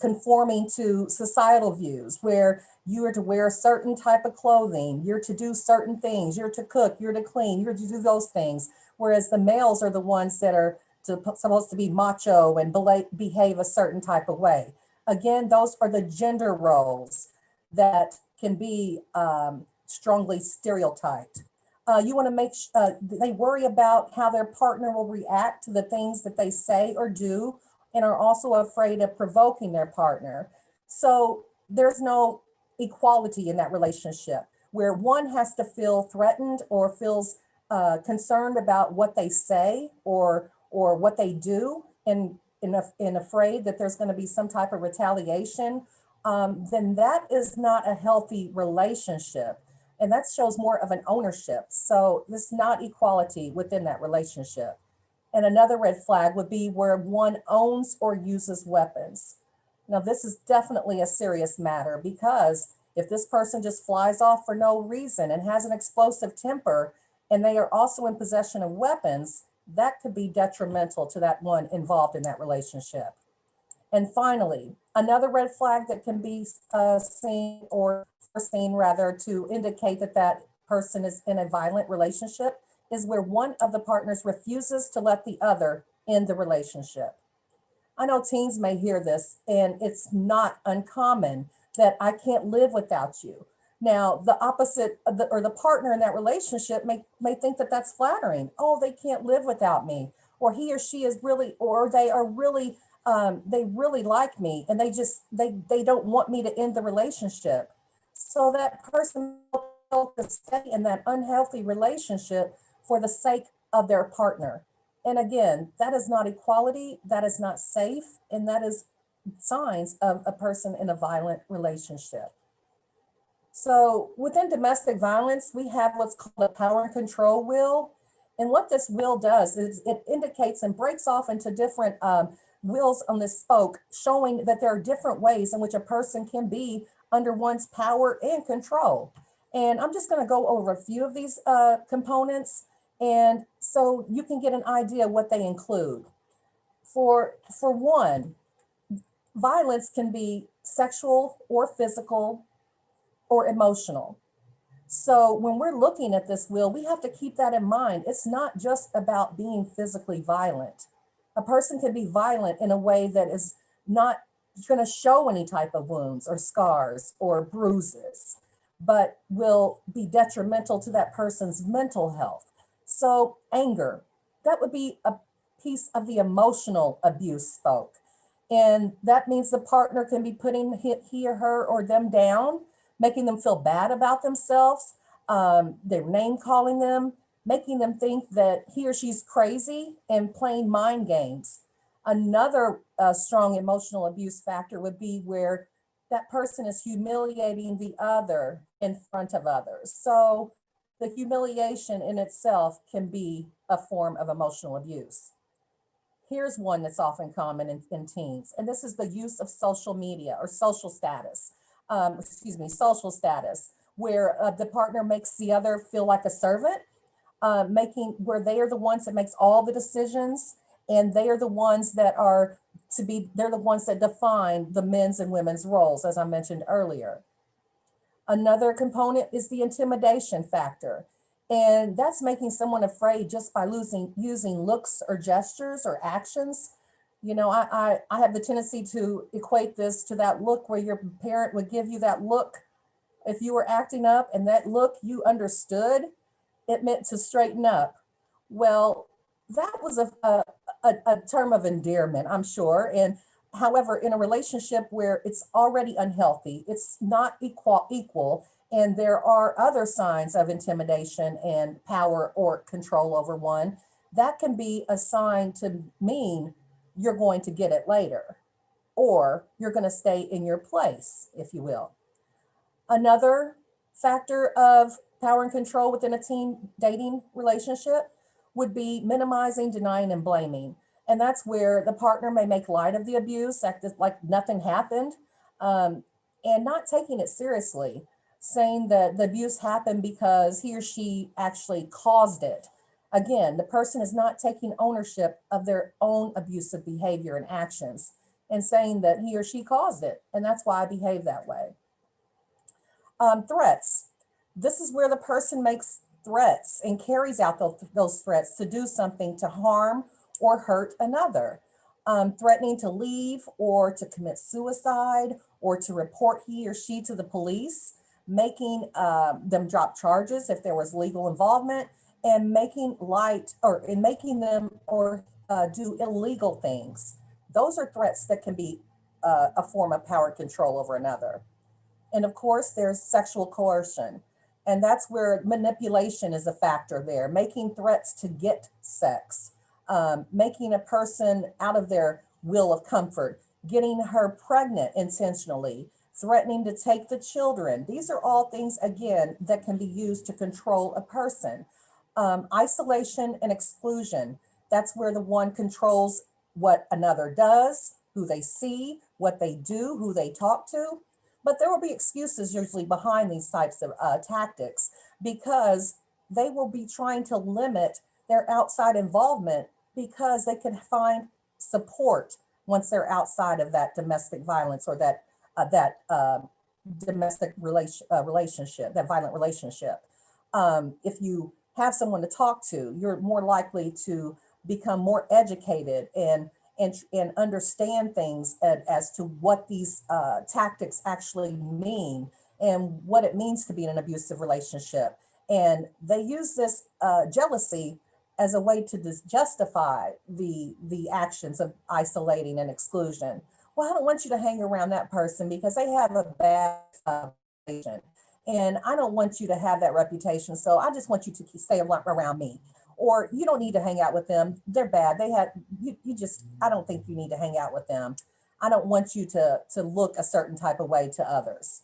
conforming to societal views where you are to wear a certain type of clothing, you're to do certain things, you're to cook, you're to clean, you're to do those things. Whereas the males are the ones that are supposed to be macho and behave a certain type of way. Again, those are the gender roles that can be strongly stereotyped. You want to make they worry about how their partner will react to the things that they say or do, and are also afraid of provoking their partner. So there's no equality in that relationship where one has to feel threatened or feels concerned about what they say or what they do, and afraid that there's going to be some type of retaliation, then that is not a healthy relationship. And that shows more of an ownership. So there's not equality within that relationship. And another red flag would be where one owns or uses weapons. Now, this is definitely a serious matter because if this person just flies off for no reason and has an explosive temper, and they are also in possession of weapons, that could be detrimental to that one involved in that relationship. And finally, another red flag that can be seen to indicate that that person is in a violent relationship is where one of the partners refuses to let the other in the relationship. I know teens may hear this, and it's not uncommon that I can't live without you. Now, the opposite or the partner in that relationship may think that that's flattering. Oh, they can't live without me, or he or she is really, or they are really, they really like me, and they don't want me to end the relationship. So that person will stay in that unhealthy relationship for the sake of their partner. And again, that is not equality, that is not safe, and that is signs of a person in a violent relationship. So within domestic violence, we have what's called a power and control will. And what this will does is it indicates and breaks off into different wills on this spoke, showing that there are different ways in which a person can be under one's power and control. And I'm just going to go over a few of these components, and so you can get an idea what they include. For one, violence can be sexual or physical or emotional. So when we're looking at this will, we have to keep that in mind. It's not just about being physically violent. A person can be violent in a way that is not going to show any type of wounds or scars or bruises, but will be detrimental to that person's mental health. So anger, that would be a piece of the emotional abuse spoke. And that means the partner can be putting he or her or them down, making them feel bad about themselves. They're name calling them. making them think that he or she's crazy and playing mind games. Another strong emotional abuse factor would be where that person is humiliating the other in front of others. So the humiliation in itself can be a form of emotional abuse. Here's one that's often common in teens, and this is the use of social media or social status, social status, where the partner makes the other feel like a servant, where they are the ones that makes all the decisions, and they are the ones that they're the ones that define the men's and women's roles, as I mentioned earlier. Another component is the intimidation factor. And that's making someone afraid just by using looks or gestures or actions. You know, I have the tendency to equate this to that look where your parent would give you that look. If you were acting up and that look you understood, it meant to straighten up. Well, that was a term of endearment, I'm sure. And however, in a relationship where it's already unhealthy, it's not equal, and there are other signs of intimidation and power or control over one, that can be a sign to mean you're going to get it later, or you're going to stay in your place, if you will. Another factor of power and control within a teen dating relationship would be minimizing, denying, and blaming. And that's where the partner may make light of the abuse, act like nothing happened, and not taking it seriously, saying that the abuse happened because he or she actually caused it. Again, the person is not taking ownership of their own abusive behavior and actions and saying that he or she caused it, and that's why I behave that way. Threats. This is where the person makes threats and carries out those threats to do something to harm or hurt another, threatening to leave or to commit suicide or to report he or she to the police, making them drop charges if there was legal involvement, and making them do illegal things. Those are threats that can be a form of power and control over another. And of course, there's sexual coercion. And that's where manipulation is a factor there, making threats to get sex, making a person out of their will of comfort, getting her pregnant intentionally, threatening to take the children. These are all things, again, that can be used to control a person. Isolation and exclusion. That's where the one controls what another does, who they see, what they do, who they talk to. But there will be excuses usually behind these types of tactics, because they will be trying to limit their outside involvement because they can find support once they're outside of that domestic violence or that domestic relationship, that violent relationship. If you have someone to talk to, you're more likely to become more educated and understand things as to what these tactics actually mean and what it means to be in an abusive relationship. And they use this jealousy as a way to justify the actions of isolating and exclusion. Well, I don't want you to hang around that person because they have a bad reputation. And I don't want you to have that reputation. So I just want you to stay around me. Or you don't need to hang out with them. They're bad. I don't think you need to hang out with them. I don't want you to look a certain type of way to others.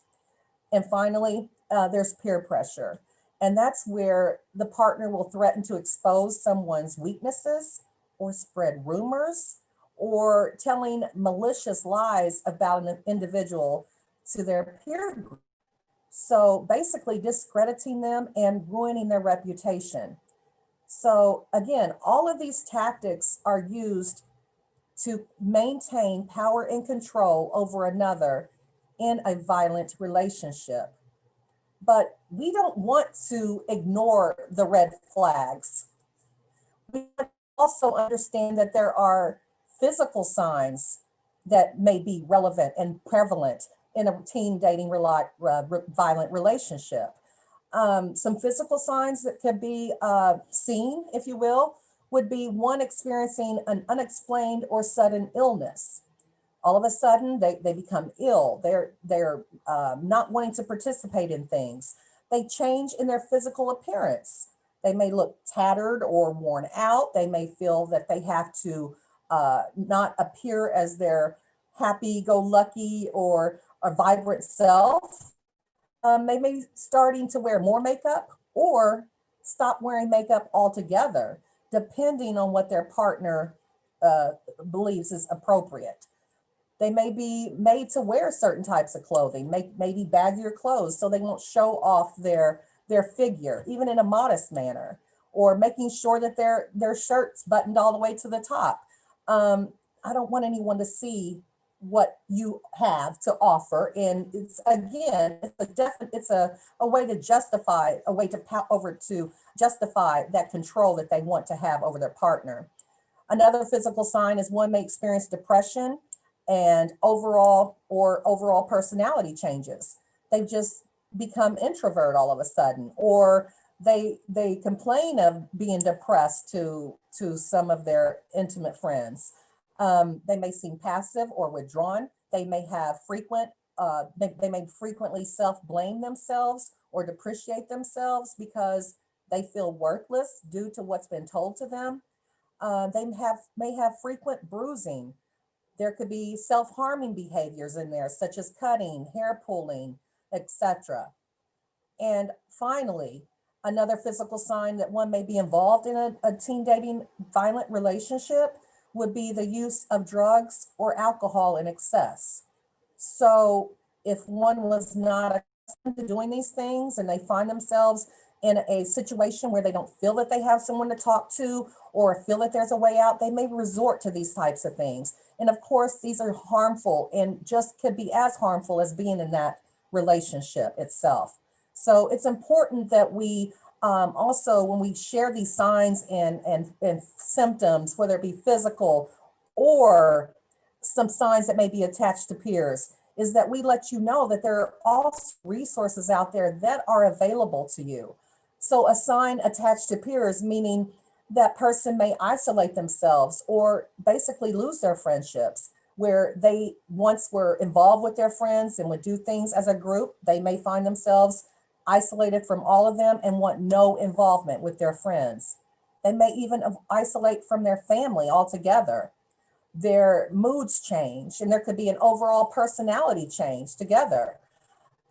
And finally, there's peer pressure. And that's where the partner will threaten to expose someone's weaknesses or spread rumors or telling malicious lies about an individual to their peer group. So basically discrediting them and ruining their reputation. So again, all of these tactics are used to maintain power and control over another in a violent relationship. But we don't want to ignore the red flags. We also understand that there are physical signs that may be relevant and prevalent in a teen dating violent relationship. Some physical signs that can be seen, if you will, would be one experiencing an unexplained or sudden illness. All of a sudden, they become ill. They're not wanting to participate in things. They change in their physical appearance. They may look tattered or worn out. They may feel that they have to not appear as their happy-go-lucky or a vibrant self. They may be starting to wear more makeup or stop wearing makeup altogether, depending on what their partner believes is appropriate. They may be made to wear certain types of clothing, maybe baggier clothes so they won't show off their figure, even in a modest manner, or making sure that their shirt's buttoned all the way to the top. I don't want anyone to see what you have to offer. And it's, again, it's a way to justify, to justify that control that they want to have over their partner. Another physical sign is one may experience depression and overall personality changes. They've just become introvert all of a sudden, or they complain of being depressed to some of their intimate friends. They may seem passive or withdrawn. They may have they may frequently self-blame themselves or depreciate themselves because they feel worthless due to what's been told to them. They may have frequent bruising. There could be self-harming behaviors in there, such as cutting, hair pulling, etc. And finally, another physical sign that one may be involved in a teen dating violent relationship would be the use of drugs or alcohol in excess. So if one was not accustomed to doing these things and they find themselves in a situation where they don't feel that they have someone to talk to or feel that there's a way out, they may resort to these types of things. And of course, these are harmful and just could be as harmful as being in that relationship itself. So it's important that we also, when we share these signs and symptoms, whether it be physical or some signs that may be attached to peers, is that we let you know that there are also resources out there that are available to you. So a sign attached to peers, meaning that person may isolate themselves or basically lose their friendships, where they once were involved with their friends and would do things as a group. They may find themselves isolated from all of them and want no involvement with their friends. They may even isolate from their family altogether. Their moods change, and there could be an overall personality change together.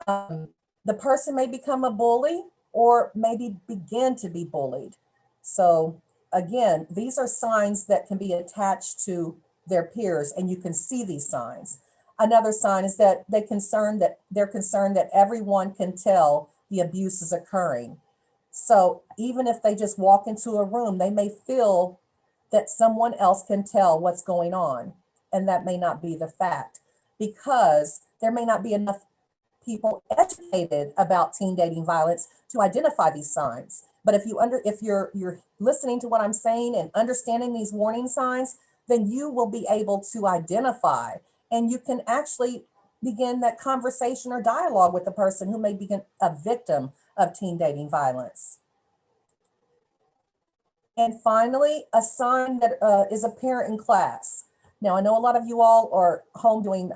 The person may become a bully or maybe begin to be bullied. So again, these are signs that can be attached to their peers, and you can see these signs. Another sign is that they're concerned that everyone can tell the abuse is occurring. So even if they just walk into a room, they may feel that someone else can tell what's going on, and that may not be the fact, because there may not be enough people educated about teen dating violence to identify these signs. But if you're listening to what I'm saying and understanding these warning signs, then you will be able to identify, and you can actually begin that conversation or dialogue with the person who may be a victim of teen dating violence. And finally, a sign that is apparent in class. Now, I know a lot of you all are home doing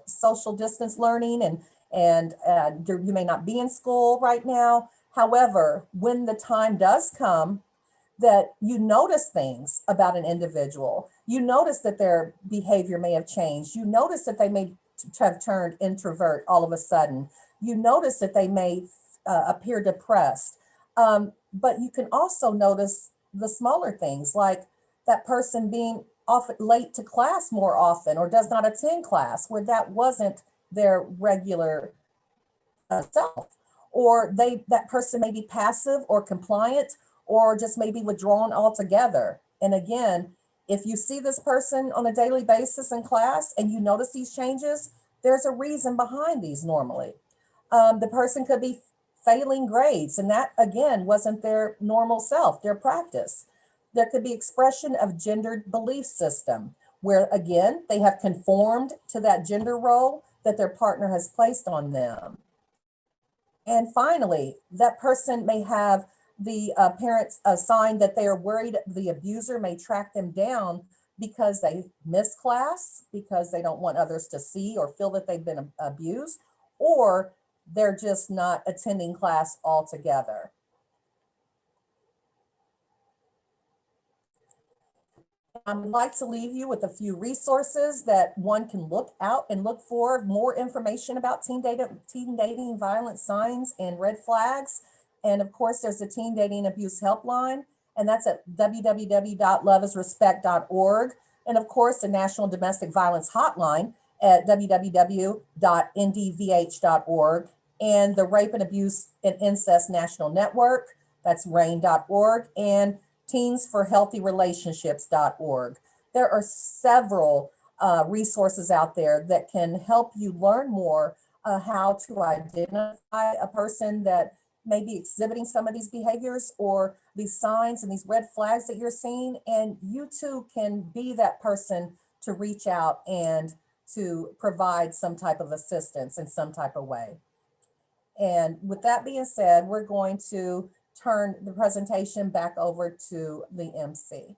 social distance learning, and you may not be in school right now. However, when the time does come that you notice things about an individual, you notice that their behavior may have changed, you notice that they may have turned introvert all of a sudden, you notice that they may appear depressed, but you can also notice the smaller things, like that person being often late to class more often, or does not attend class where that wasn't their regular self, or that person may be passive or compliant, or just maybe withdrawn altogether. And again, if you see this person on a daily basis in class and you notice these changes, there's a reason behind these normally. The person could be failing grades, and that again wasn't their normal self, their practice. There could be expression of gendered belief system, where again, they have conformed to that gender role that their partner has placed on them. And finally, that person may have the parents a sign that they are worried the abuser may track them down because they miss class, because they don't want others to see or feel that they've been abused, or they're just not attending class altogether. I would like to leave you with a few resources that one can look out and look for more information about teen dating violence signs and red flags. And of course, there's the Teen Dating Abuse Helpline, and that's at www.loveisrespect.org. And of course, the National Domestic Violence Hotline at www.ndvh.org. And the Rape and Abuse and Incest National Network, that's RAIN.org, and teensforhealthyrelationships.org. There are several resources out there that can help you learn more how to identify a person that may be exhibiting some of these behaviors or these signs and these red flags that you're seeing. And you too can be that person to reach out and to provide some type of assistance in some type of way. And with that being said, we're going to turn the presentation back over to the MC.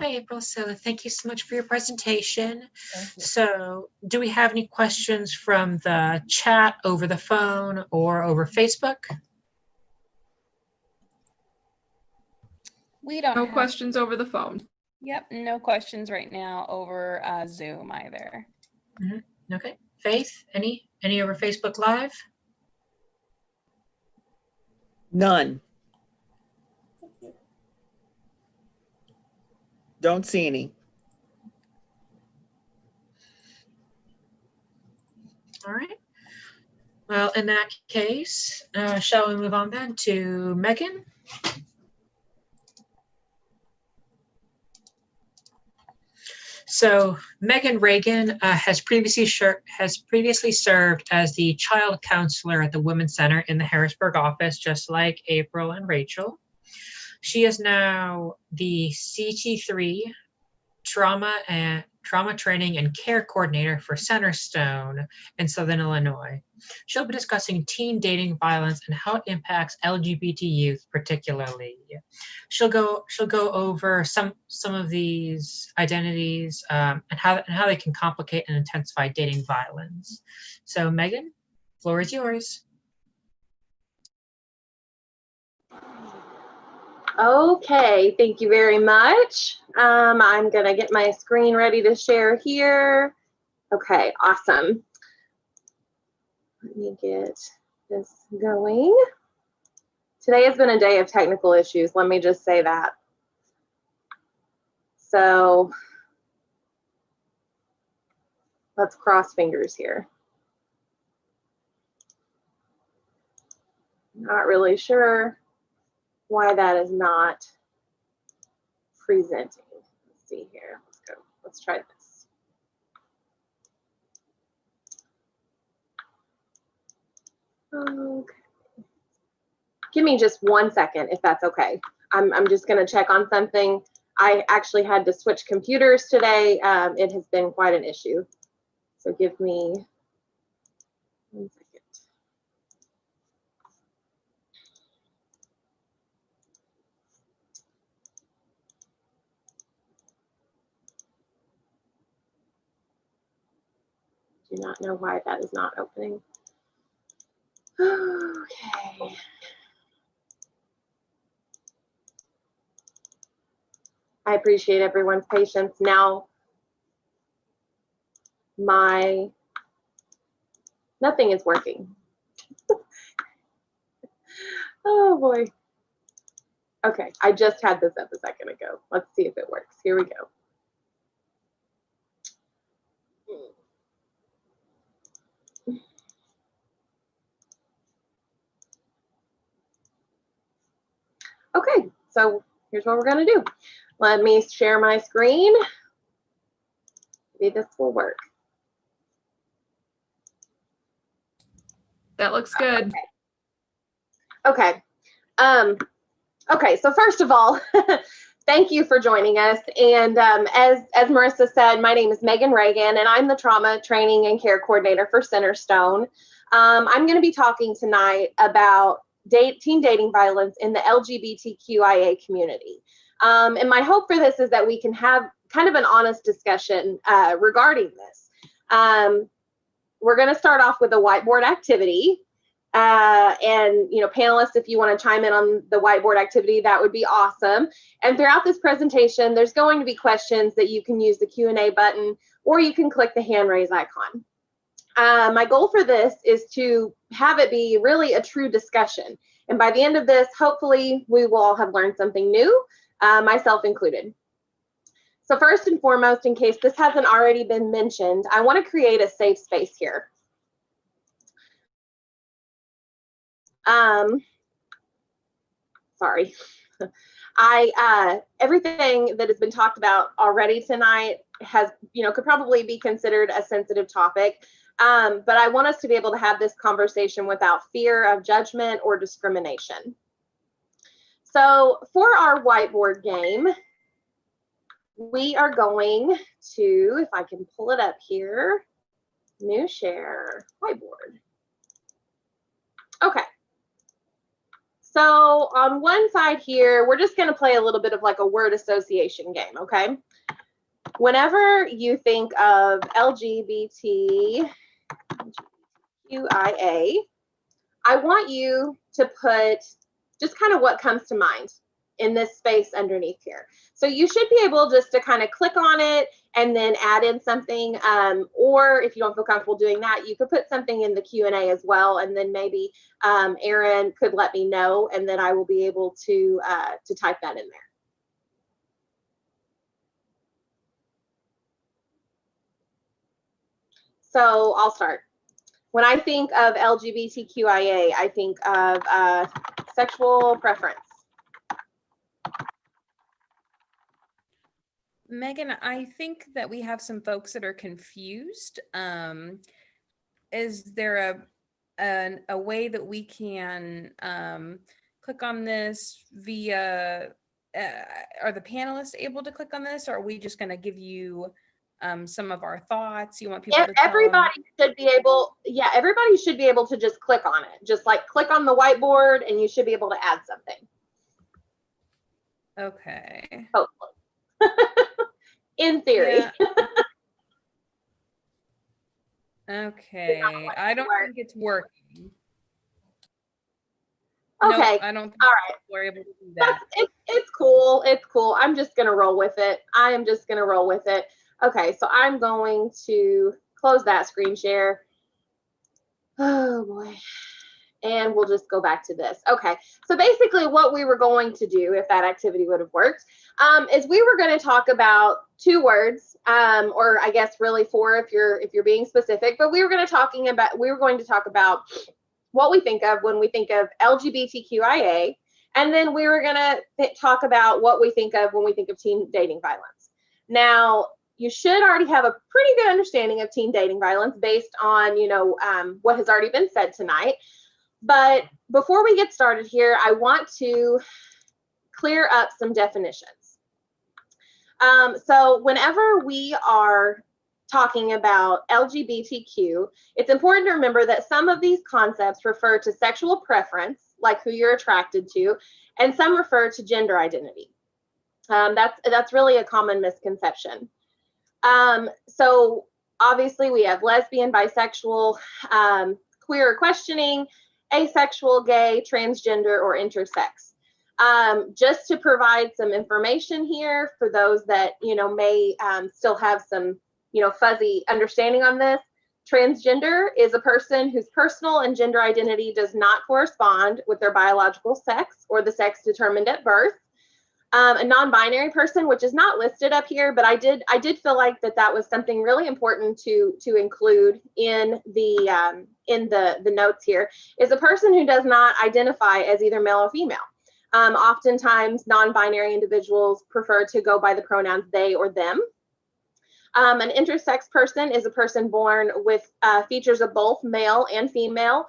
Hi, April. So thank you so much for your presentation. Thank you. So do we have any questions from the chat, over the phone, or over Facebook? We don't No have, questions over the phone. Yep, no questions right now over Zoom either. Okay. Faith, any over Facebook Live? None. Don't see any. All right. Well, in that case, shall we move on then to Megan? So Megan Reagan has previously served as the child counselor at the Women's Center in the Harrisburg office, just like April and Rachel. She is now the CT3 Trauma Training and Care Coordinator for Centerstone in Southern Illinois. She'll be discussing teen dating violence and how it impacts LGBT youth particularly. She'll go over some of these identities and how they can complicate and intensify dating violence. So Megan, floor is yours. Okay, thank you very much. I'm gonna get my screen ready to share here. Okay, awesome. Let me get this going. Today has been a day of technical issues, let me just say that. So let's cross fingers here. Not really sure why that is not presenting. Let's see here. Let's go. Let's try this. Okay. Give me just 1 second, if that's okay. I'm just going to check on something. I actually had to switch computers today. It has been quite an issue. So give me 1 second. Do not know why that is not opening. Okay. I appreciate everyone's patience. Now, nothing is working. Oh boy. Okay, I just had this up a second ago. Let's see if it works. Here we go. Okay, so here's what we're going to do. Let me share my screen. Maybe this will work. That looks good. Okay. Okay, so first of all, thank you for joining us. And as Marissa said, my name is Megan Reagan, and I'm the Trauma Training and Care Coordinator for Centerstone. I'm going to be talking tonight about teen dating violence in the LGBTQIA community. And my hope for this is that we can have kind of an honest discussion regarding this. We're going to start off with a whiteboard activity. And, panelists, if you want to chime in on the whiteboard activity, that would be awesome. And throughout this presentation, there's going to be questions that you can use the Q&A button, or you can click the hand raise icon. My goal for this is to have it be really a true discussion. And by the end of this, hopefully we will all have learned something new, myself included. So first and foremost, in case this hasn't already been mentioned, I want to create a safe space here. Sorry. Everything that has been talked about already tonight has, could probably be considered a sensitive topic. But I want us to be able to have this conversation without fear of judgment or discrimination. So for our whiteboard game, we are going to, if I can pull it up here, new share whiteboard. Okay. So on one side here, we're just going to play a little bit of like a word association game, okay? Whenever you think of LGBTQIA, I want you to put just kind of what comes to mind in this space underneath here. So you should be able just to kind of click on it and then add in something, or if you don't feel comfortable doing that, you could put something in the Q&A as well, and then maybe Erin could let me know, and then I will be able to type that in there. So I'll start. When I think of LGBTQIA, I think of sexual preference. Megan, I think that we have some folks that are confused. Is there a way that we can click on this via, are the panelists able to click on this, or are we just going to give you some of our thoughts? You want people to tell everybody should be able, yeah, everybody should be able to just click on it. Just like click on the whiteboard and you should be able to add something. Okay. Hopefully. In theory. Yeah. Okay. I don't think it's working. Okay. Nope, I don't think all right. we're able to do that. It's cool. It's cool. I'm just going to roll with it. I am just going to roll with it. Okay, so I'm going to close that screen share. Oh boy. And we'll just go back to this. Okay, so basically what we were going to do, if that activity would have worked, is we were going to talk about two words, or I guess really four if you're being specific, but we were going to talk about what we think of when we think of LGBTQIA, and then we were going to talk about what we think of when we think of teen dating violence. Now, you should already have a pretty good understanding of teen dating violence based on, what has already been said tonight. But before we get started here, I want to clear up some definitions. So whenever we are talking about LGBTQ, it's important to remember that some of these concepts refer to sexual preference, like who you're attracted to, and some refer to gender identity. That's really a common misconception. So obviously we have lesbian, bisexual, queer or questioning, asexual, gay, transgender, or intersex. Just to provide some information here for those that, may still have some, fuzzy understanding on this, transgender is a person whose personal and gender identity does not correspond with their biological sex or the sex determined at birth. A non-binary person, which is not listed up here, but I did feel like that was something really important to include in the notes here, is a person who does not identify as either male or female. Oftentimes, non-binary individuals prefer to go by the pronouns they or them. An intersex person is a person born with features of both male and female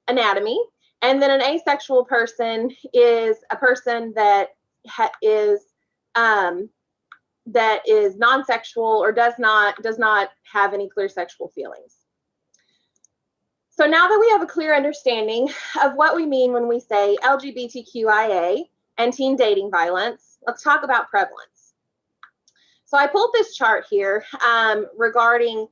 anatomy, and then an asexual person is a person that is non-sexual or does not have any clear sexual feelings. So now that we have a clear understanding of what we mean when we say LGBTQIA and teen dating violence, let's talk about prevalence. So I pulled this chart here regarding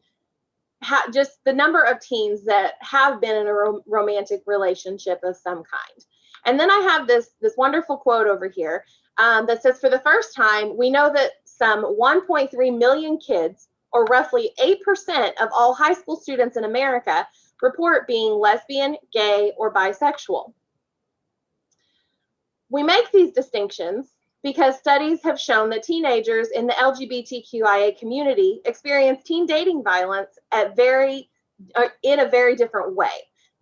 just the number of teens that have been in a romantic relationship of some kind. And then I have this wonderful quote over here that says, for the first time, we know that some 1.3 million kids, or roughly 8% of all high school students in America, report being lesbian, gay, or bisexual. We make these distinctions because studies have shown that teenagers in the LGBTQIA community experience teen dating violence in a very different way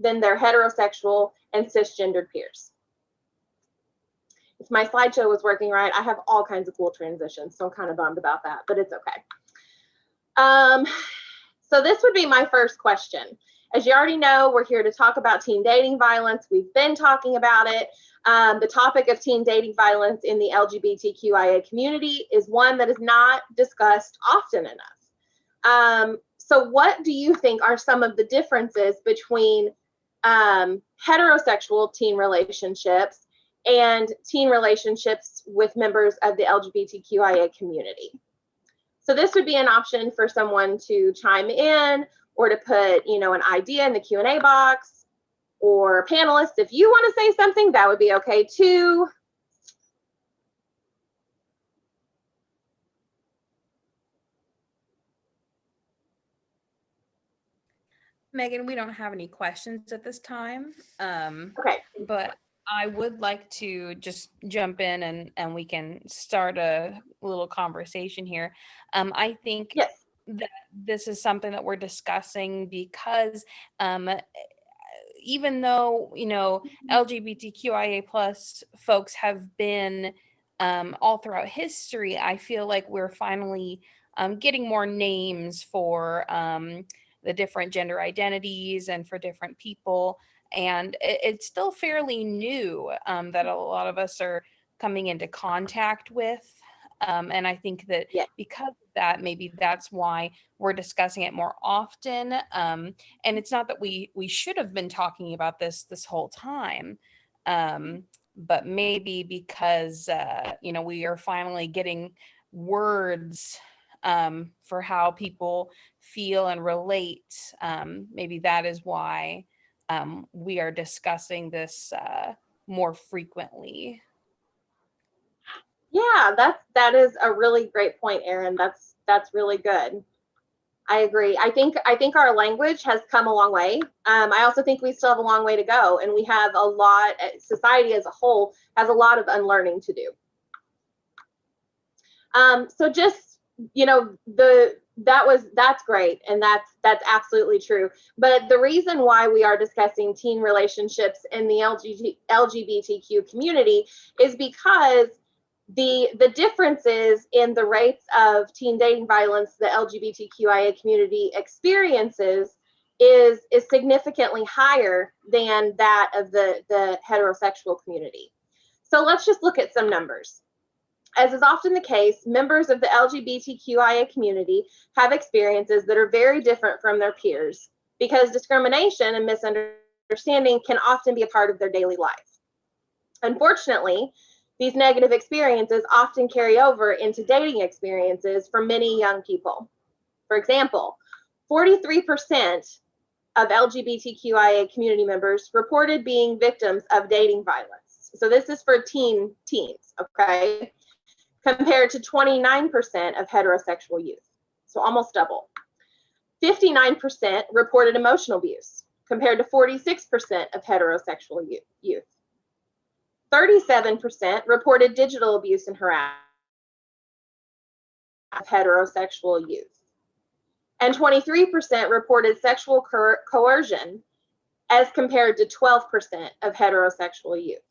than their heterosexual and cisgendered peers. If my slideshow was working right, I have all kinds of cool transitions, so I'm kind of bummed about that, but it's okay. So this would be my first question. As you already know, we're here to talk about teen dating violence. We've been talking about it. The topic of teen dating violence in the LGBTQIA community is one that is not discussed often enough. So what do you think are some of the differences between heterosexual teen relationships and teen relationships with members of the LGBTQIA community? So this would be an option for someone to chime in or to put, an idea in the Q&A box. Or panelists, if you want to say something, that would be okay too. Megan, we don't have any questions at this time. Okay. But I would like to just jump in and we can start a little conversation here. I think yes. that this is something that we're discussing because even though, LGBTQIA plus folks have been all throughout history, I feel like we're finally getting more names for the different gender identities and for different people. And it's still fairly new that a lot of us are coming into contact with. And I think that because of that, maybe that's why we're discussing it more often. And it's not that we should have been talking about this whole time, but maybe because, we are finally getting words for how people feel and relate. Maybe that is why we are discussing this more frequently. Yeah, that is a really great point, Erin. That's really good. I agree. I think our language has come a long way. I also think we still have a long way to go, and we have a lot. Society as a whole has a lot of unlearning to do. So just that's great, and that's absolutely true. But the reason why we are discussing teen relationships in the LGBTQ community is because the differences in the rates of teen dating violence the LGBTQIA community experiences is significantly higher than that of the heterosexual community. So let's just look at some numbers. As is often the case, members of the LGBTQIA community have experiences that are very different from their peers because discrimination and misunderstanding can often be a part of their daily life. Unfortunately, these negative experiences often carry over into dating experiences for many young people. For example, 43% of LGBTQIA community members reported being victims of dating violence. So this is for teens, okay? Compared to 29% of heterosexual youth, so almost double. 59% reported emotional abuse, compared to 46% of heterosexual youth. 37% reported digital abuse and harassment of heterosexual youth. And 23% reported sexual coercion as compared to 12% of heterosexual youth.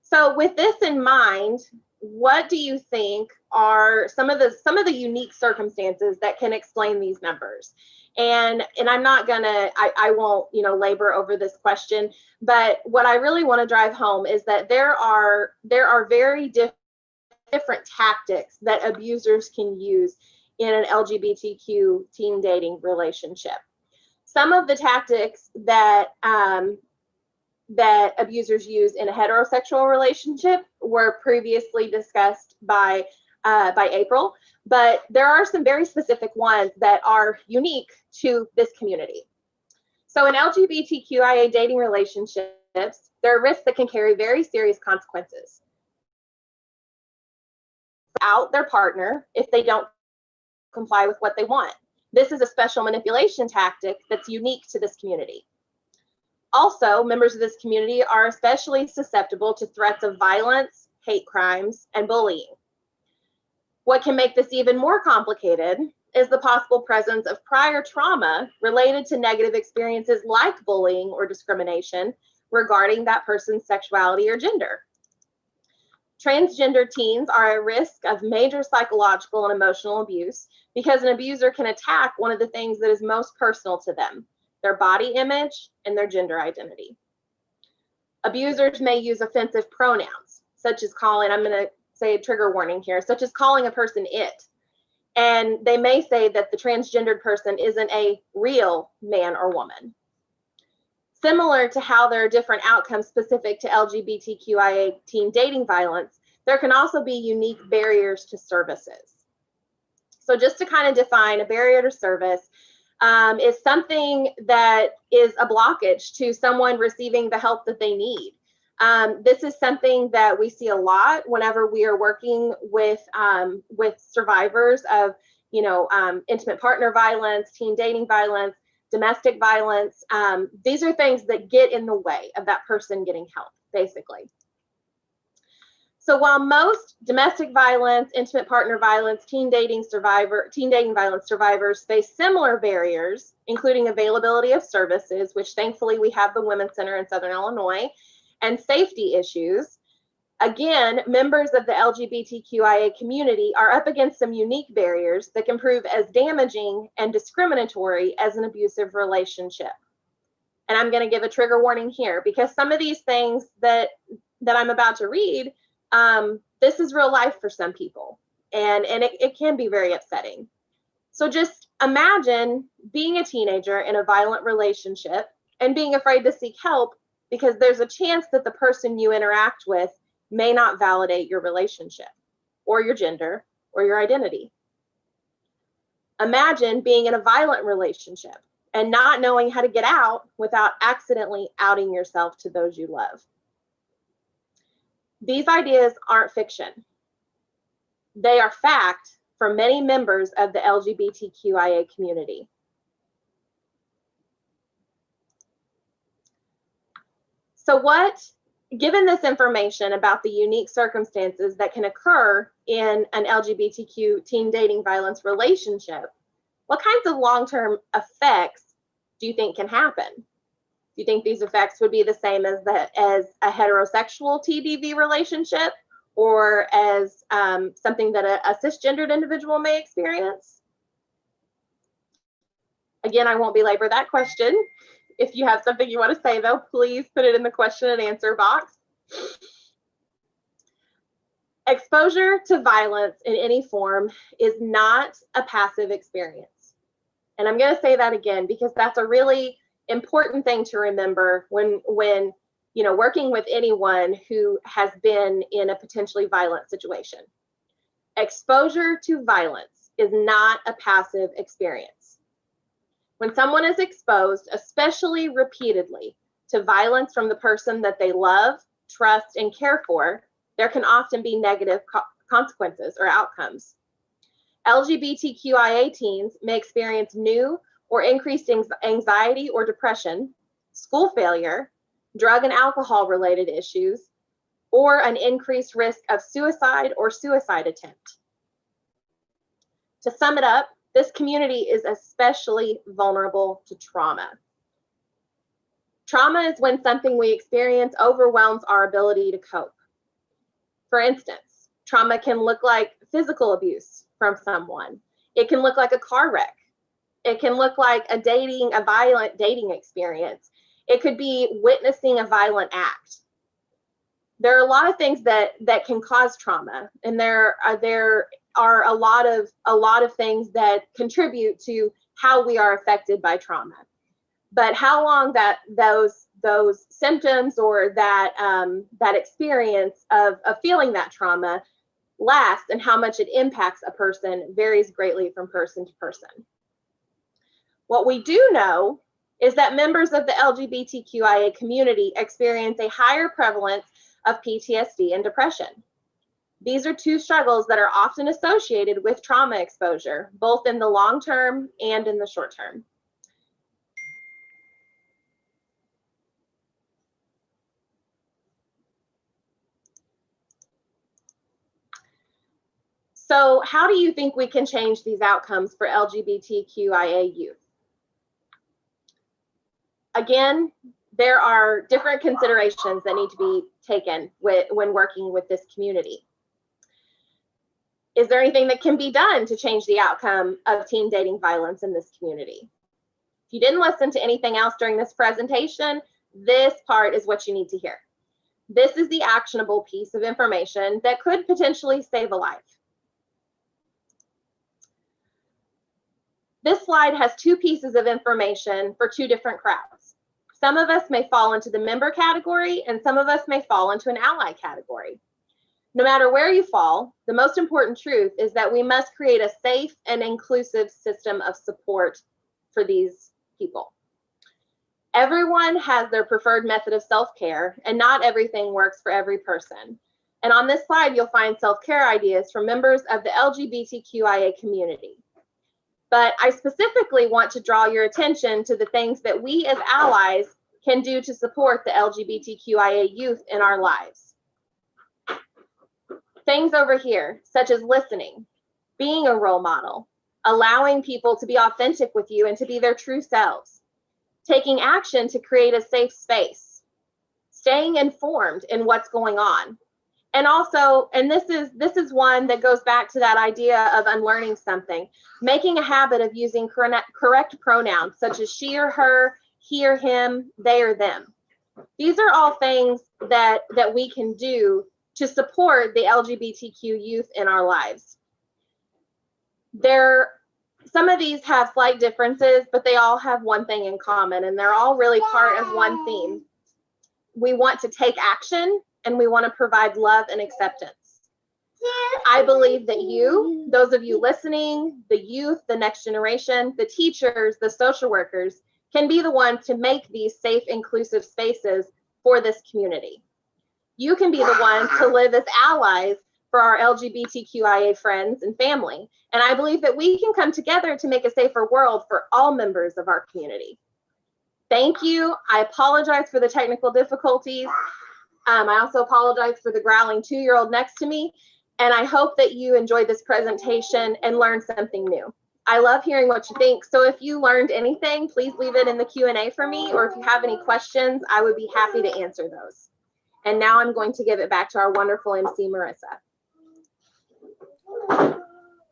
So with this in mind, what do you think are some of the unique circumstances that can explain these numbers? And I'm not gonna, I won't, labor over this question, but what I really want to drive home is that there are very different tactics that abusers can use in an LGBTQ teen dating relationship. Some of the tactics that abusers use in a heterosexual relationship were previously discussed by by April, but there are some very specific ones that are unique to this community. So in LGBTQIA dating relationships, there are risks that can carry very serious consequences. Out their partner if they don't comply with what they want. This is a special manipulation tactic that's unique to this community. Also, members of this community are especially susceptible to threats of violence, hate crimes, and bullying. What can make this even more complicated is the possible presence of prior trauma related to negative experiences like bullying or discrimination regarding that person's sexuality or gender. Transgender teens are at risk of major psychological and emotional abuse because an abuser can attack one of the things that is most personal to them, their body image and their gender identity. Abusers may use offensive pronouns, such as calling, I'm going to say a trigger warning here, such as calling a person it. And they may say that the transgendered person isn't a real man or woman. Similar to how there are different outcomes specific to LGBTQIA teen dating violence, there can also be unique barriers to services. So just to kind of define, a barrier to service is something that is a blockage to someone receiving the help that they need. This is something that we see a lot whenever we are working with survivors of, intimate partner violence, teen dating violence, domestic violence. These are things that get in the way of that person getting help, basically. So while most domestic violence, intimate partner violence, teen dating violence survivors face similar barriers, including availability of services, which thankfully we have the Women's Center in Southern Illinois, and safety issues, again, members of the LGBTQIA community are up against some unique barriers that can prove as damaging and discriminatory as an abusive relationship. And I'm going to give a trigger warning here because some of these things that I'm about to read, this is real life for some people, and it can be very upsetting. So just imagine being a teenager in a violent relationship and being afraid to seek help because there's a chance that the person you interact with may not validate your relationship or your gender or your identity. Imagine being in a violent relationship and not knowing how to get out without accidentally outing yourself to those you love. These ideas aren't fiction. They are fact for many members of the LGBTQIA community. So given this information about the unique circumstances that can occur in an LGBTQ teen dating violence relationship, what kinds of long-term effects do you think can happen? Do you think these effects would be the same as a heterosexual TDV relationship or as something that a cisgendered individual may experience? Again, I won't belabor that question. If you have something you want to say, though, please put it in the question and answer box. Exposure to violence in any form is not a passive experience. And I'm going to say that again because that's a really important thing to remember when working with anyone who has been in a potentially violent situation. Exposure to violence is not a passive experience. When someone is exposed, especially repeatedly, to violence from the person that they love, trust, and care for, there can often be negative consequences or outcomes. LGBTQIA teens may experience new or increased anxiety or depression, school failure, drug and alcohol related issues, or an increased risk of suicide or suicide attempt. To sum it up, this community is especially vulnerable to trauma. Trauma is when something we experience overwhelms our ability to cope. For instance, trauma can look like physical abuse from someone. It can look like a car wreck. It can look like a violent dating experience. It could be witnessing a violent act. There are a lot of things that can cause trauma, and there are a lot of things that contribute to how we are affected by trauma. But how long those symptoms or that experience of feeling that trauma lasts and how much it impacts a person varies greatly from person to person. What we do know is that members of the LGBTQIA community experience a higher prevalence of PTSD and depression. These are two struggles that are often associated with trauma exposure, both in the long term and in the short term. So how do you think we can change these outcomes for LGBTQIA youth? Again, there are different considerations that need to be taken when working with this community. Is there anything that can be done to change the outcome of teen dating violence in this community? If you didn't listen to anything else during this presentation, this part is what you need to hear. This is the actionable piece of information that could potentially save a life. This slide has two pieces of information for two different crowds. Some of us may fall into the member category and some of us may fall into an ally category. No matter where you fall, the most important truth is that we must create a safe and inclusive system of support for these people. Everyone has their preferred method of self-care, and not everything works for every person. And on this slide, you'll find self-care ideas from members of the LGBTQIA community. But I specifically want to draw your attention to the things that we as allies can do to support the LGBTQIA youth in our lives. Things over here, such as listening, being a role model, allowing people to be authentic with you and to be their true selves, taking action to create a safe space, staying informed in what's going on. And also, and this is one that goes back to that idea of unlearning something, making a habit of using correct pronouns such as she or her, he or him, they or them. These are all things that we can do to support the LGBTQ youth in our lives. Some of these have slight differences, but they all have one thing in common, and they're all really part of one theme. We want to take action, and we want to provide love and acceptance. I believe that you, those of you listening, the youth, the next generation, the teachers, the social workers, can be the ones to make these safe, inclusive spaces for this community. You can be the ones to live as allies for our LGBTQIA friends and family. And I believe that we can come together to make a safer world for all members of our community. Thank you. I apologize for the technical difficulties. I also apologize for the growling 2-year-old next to me. And I hope that you enjoyed this presentation and learned something new. I love hearing what you think. So if you learned anything, please leave it in the Q&A for me, or if you have any questions, I would be happy to answer those. And now I'm going to give it back to our wonderful MC, Marissa.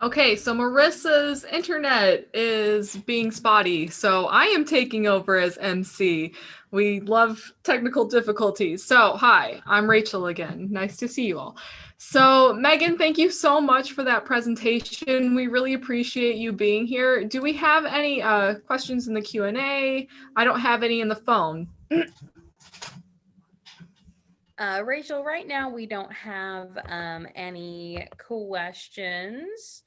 Okay, so Marissa's internet is being spotty, so I am taking over as MC. We love technical difficulties. So hi, I'm Rachel again. Nice to see you all. So Megan, thank you so much for that presentation. We really appreciate you being here. Do we have any questions in the Q&A? I don't have any in the phone. Rachel, right now we don't have any questions,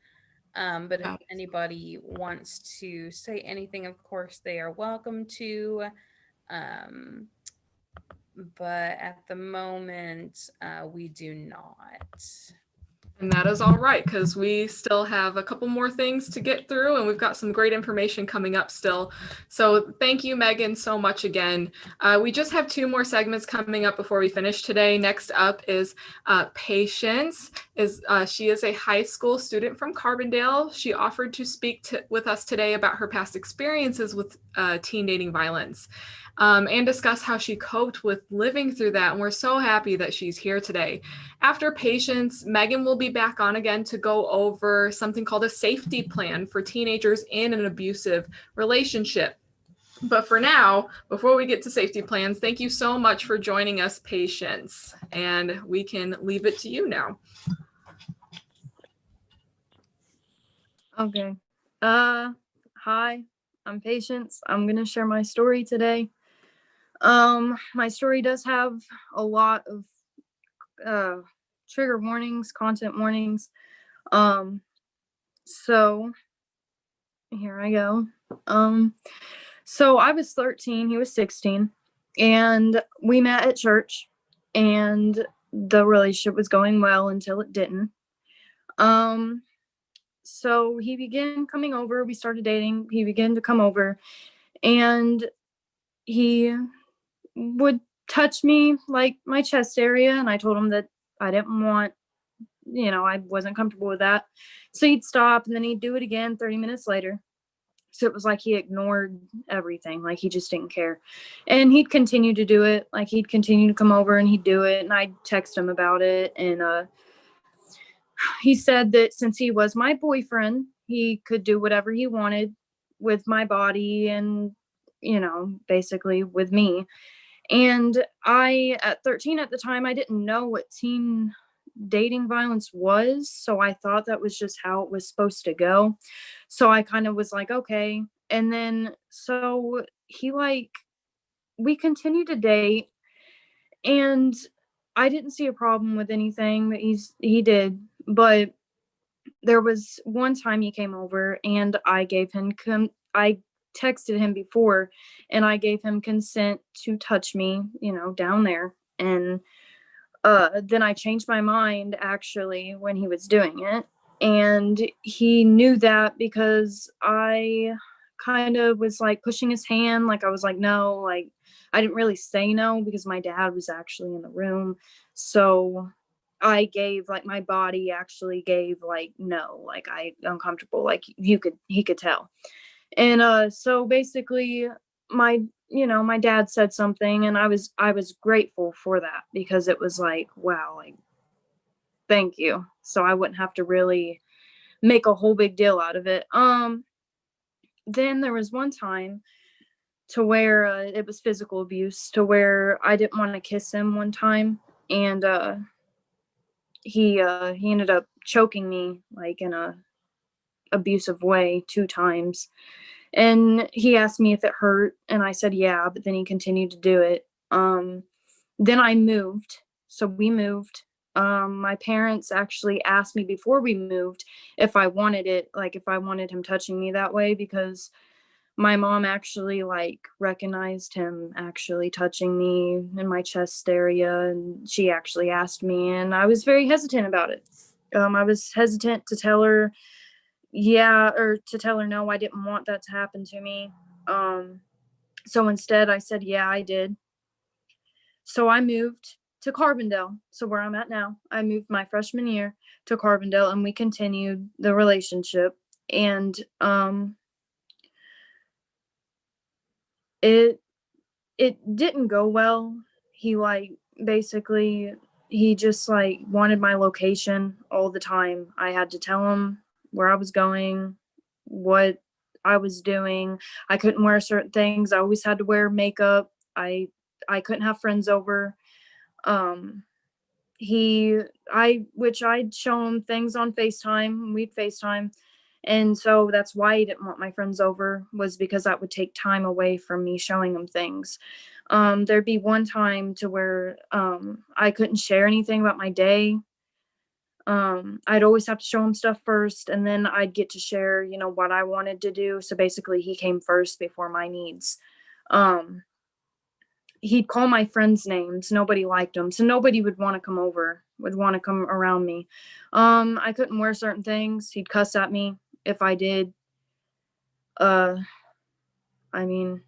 but if anybody wants to say anything, of course they are welcome to, but at the moment we do not. And that is all right, because we still have a couple more things to get through, and we've got some great information coming up still. So thank you, Megan, so much again. We just have 2 more segments coming up before we finish today. Next up is Patience. She is a high school student from Carbondale. She offered to speak with us today about her past experiences with teen dating violence. And discuss how she coped with living through that. And we're so happy that she's here today. After Patience, Megan will be back on again to go over something called a safety plan for teenagers in an abusive relationship. But for now, before we get to safety plans, thank you so much for joining us, Patience. And we can leave it to you now. Okay. Hi, I'm Patience. I'm gonna share my story today. My story does have a lot of trigger warnings, content warnings. So here I go. So I was 13, he was 16, and we met at church, and the relationship was going well until it didn't. So he began coming over, we started dating, he began to come over, and he would touch me, like, my chest area, and I told him that I didn't want, I wasn't comfortable with that. So he'd stop, and then he'd do it again 30 minutes later. So it was like he ignored everything, like he just didn't care. And he'd continue to do it, like he'd continue to come over and he'd do it, and I'd text him about it. And he said that since he was my boyfriend, he could do whatever he wanted with my body and, basically with me. And I, at 13 at the time, I didn't know what teen dating violence was. So I thought that was just how it was supposed to go. So I kind of was like, okay. And then, so we continued to date, and I didn't see a problem with anything that he did, but there was one time he came over and I gave him, I texted him before, and I gave him consent to touch me, down there. And then I changed my mind actually when he was doing it. And he knew that because I kind of was like pushing his hand. Like I was like, no, like I didn't really say no because my dad was actually in the room. So I gave, like, my body actually gave, like, no, like I uncomfortable, like he could tell. And so basically my dad said something, and I was grateful for that, because it was like, wow, like, thank you. So I wouldn't have to really make a whole big deal out of it. Then there was one time to where it was physical abuse, to where I didn't want to kiss him one time, and he ended up choking me, like, in a abusive way 2 times. And he asked me if it hurt, and I said yeah, but then he continued to do it. Then I moved. So we moved. My parents actually asked me before we moved if I wanted it, like if I wanted him touching me that way, because my mom actually, like, recognized him actually touching me in my chest area, and she actually asked me, and I was very hesitant about it. I was hesitant to tell her yeah, or to tell her no, I didn't want that to happen to me. So instead I said yeah, I did. So I moved to Carbondale, so where I'm at now. I moved my freshman year to Carbondale, and we continued the relationship. And it didn't go well. He, like, basically, he just, like, wanted my location all the time. I had to tell him where I was going, what I was doing. I couldn't wear certain things. I always had to wear makeup. I couldn't have friends over. Which I'd show him things on FaceTime. We'd FaceTime. And so that's why he didn't want my friends over, was because that would take time away from me showing him things. There'd be one time to where I couldn't share anything about my day. I'd always have to show him stuff first, and then I'd get to share, what I wanted to do. So basically he came first before my needs. He'd call my friends names. Nobody liked him. So nobody would want to come over, would want to come around me. I couldn't wear certain things. He'd cuss at me if I did. I mean,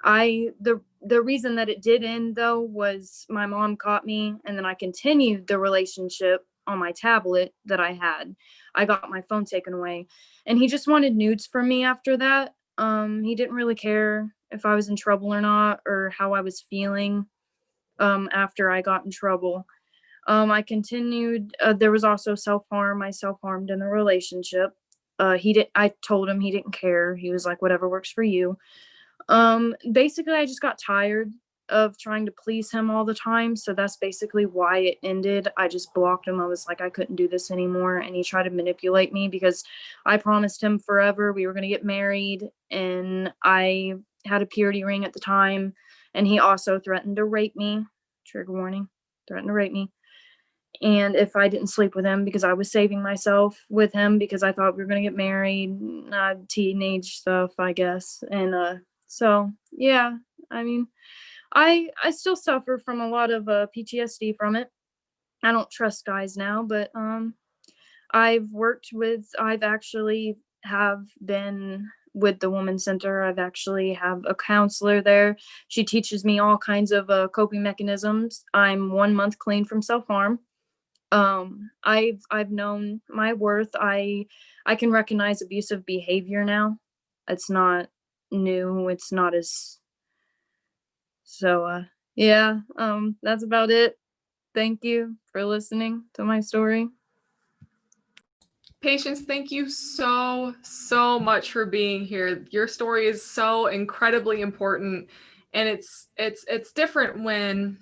the reason that it did end, though, was my mom caught me, and then I continued the relationship on my tablet that I had. I got my phone taken away, and he just wanted nudes from me after that. He didn't really care if I was in trouble or not, or how I was feeling after I got in trouble. I continued. There was also self-harm. I self-harmed in the relationship. I told him, he didn't care. He was like, whatever works for you. Basically I just got tired of trying to please him all the time. So that's basically why it ended. I just blocked him. I was like, I couldn't do this anymore. And he tried to manipulate me because I promised him forever we were going to get married, and I had a purity ring at the time. And he also threatened to rape me. Trigger warning, threatened to rape me. And if I didn't sleep with him, because I was saving myself with him because I thought we were going to get married, teenage stuff, I guess. And so, yeah, I mean, I still suffer from a lot of PTSD from it. I don't trust guys now, but I've actually have been with the Women's Center. I've actually have a counselor there. She teaches me all kinds of coping mechanisms. I'm 1 month clean from self-harm. I've known my worth. I can recognize abusive behavior now. It's not new. It's not as so yeah, that's about it. Thank you for listening to my story. Patience, thank you so much for being here. Your story is so incredibly important, and it's different when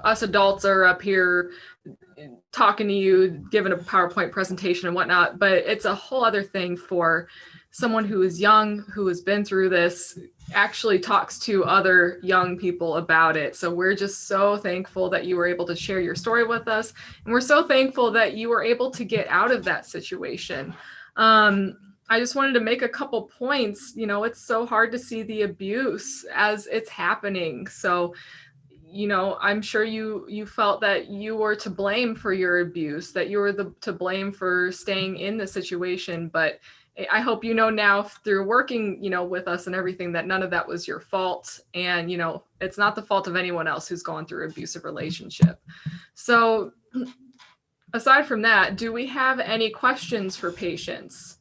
us adults are up here talking to you, giving a PowerPoint presentation and whatnot, but it's a whole other thing for someone who is young, who has been through this, actually talks to other young people about it. So we're just so thankful that you were able to share your story with us. And we're so thankful that you were able to get out of that situation. I just wanted to make a couple points. You know, it's so hard to see the abuse as it's happening. So, you know, I'm sure you felt that you were to blame for your abuse, that you were to blame for staying in the situation. But I hope you know now through working, you know, with us and everything, that none of that was your fault. And, you know, it's not the fault of anyone else who's gone through an abusive relationship. So aside from that, do we have any questions for Patience?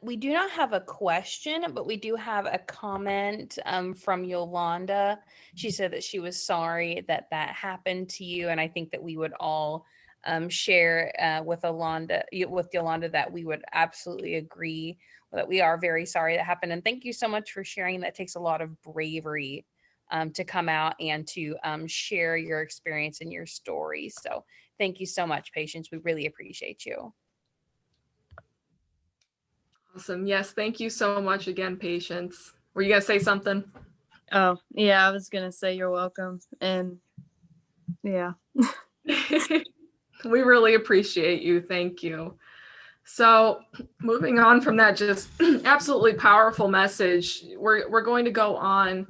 We do not have a question, but we do have a comment from Yolanda. She said that she was sorry that happened to you. And I think that we would all share with Yolanda that we would absolutely agree that we are very sorry that happened. And thank you so much for sharing. That takes a lot of bravery to come out and to share your experience and your story. So thank you so much, Patience. We really appreciate you. Awesome. Yes, thank you so much again, Patience. Were you gonna say something? Oh, yeah, I was gonna say you're welcome. And yeah. We really appreciate you. Thank you. So moving on from that just absolutely powerful message, we're going to go on.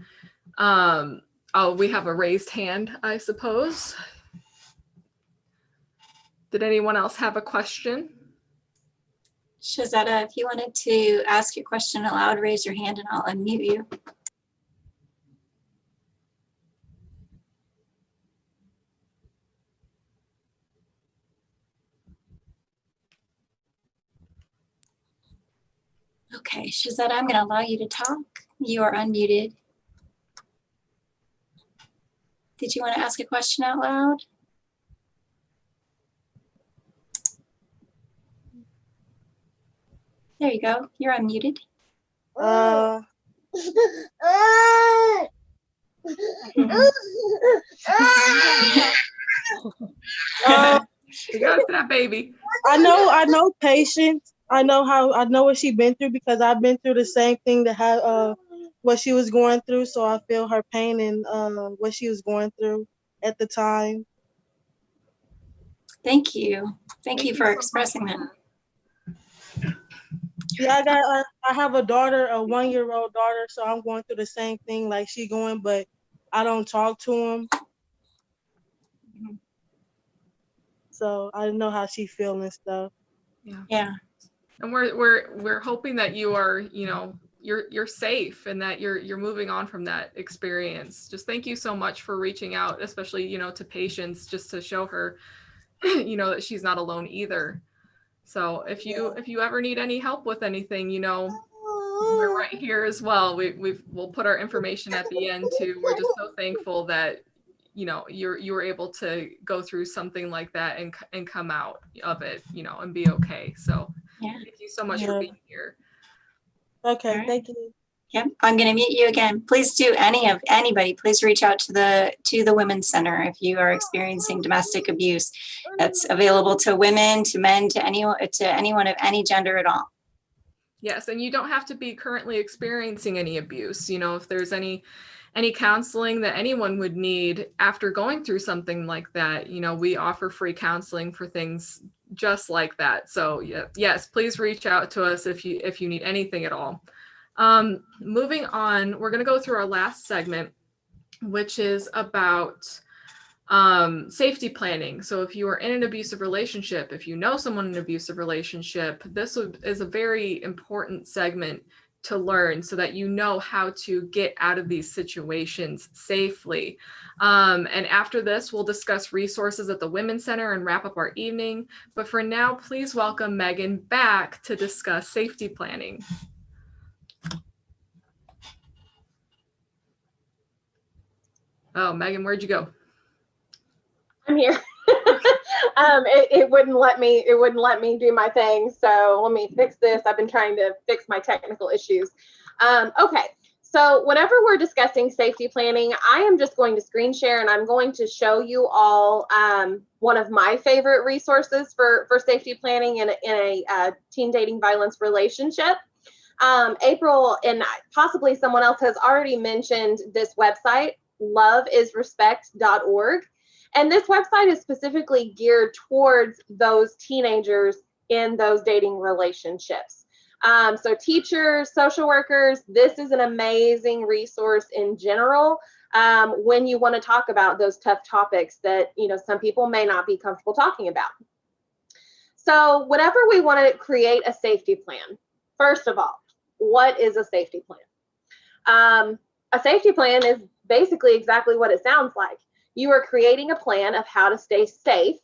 Oh, we have a raised hand, I suppose. Did anyone else have a question? Shazetta, if you wanted to ask your question aloud, raise your hand and I'll unmute you. Okay, Shazetta, I'm going to allow you to talk. You are unmuted. Did you want to ask a question out loud? There you go. You're unmuted. You got that baby. I know Patience. I know what she's been through because I've been through the same thing what she was going through. So I feel her pain and what she was going through at the time. Thank you. Thank you for expressing that. Yeah, I have a daughter, a 1-year-old daughter, so I'm going through the same thing like she going, but I don't talk to him. So I know how she feels and stuff. Yeah. And we're hoping that you are, you know, you're safe and that you're moving on from that experience. Just thank you so much for reaching out, especially, you know, to Patience, just to show her, you know, that she's not alone either. So if you ever need any help with anything, you know, we're right here as well. We'll put our information at the end too. We're just so thankful that, you know, you were able to go through something like that and come out of it, you know, and be okay. So thank you so much for being here. Okay, thank you. Yep, I'm going to mute you again. Please do anybody, please reach out to the Women's Center if you are experiencing domestic abuse. That's available to women, to men, to anyone of any gender at all. Yes, and you don't have to be currently experiencing any abuse. You know, if there's any any counseling that anyone would need after going through something like that. You know, we offer free counseling for things just like that. So yeah, yes, please reach out to us if you need anything at all. Moving on, we're going to go through our last segment, which is about safety planning. So if you are in an abusive relationship, if you know someone in an abusive relationship, this is a very important segment to learn so that you know how to get out of these situations safely. And after this, we'll discuss resources at the Women's Center and wrap up our evening. But for now, please welcome Megan back to discuss safety planning. Oh, Megan, where'd you go? I'm here. It wouldn't let me do my thing. So let me fix this. I've been trying to fix my technical issues. Okay. So whenever we're discussing safety planning, I am just going to screen share and I'm going to show you all one of my favorite resources for safety planning in a teen dating violence relationship. April and possibly someone else has already mentioned this website, loveisrespect.org. And this website is specifically geared towards those teenagers in those dating relationships. So teachers, social workers, this is an amazing resource in general when you want to talk about those tough topics that, you know, some people may not be comfortable talking about. So whenever we want to create a safety plan, first of all, what is a safety plan? A safety plan is basically exactly what it sounds like. You are creating a plan of how to stay safe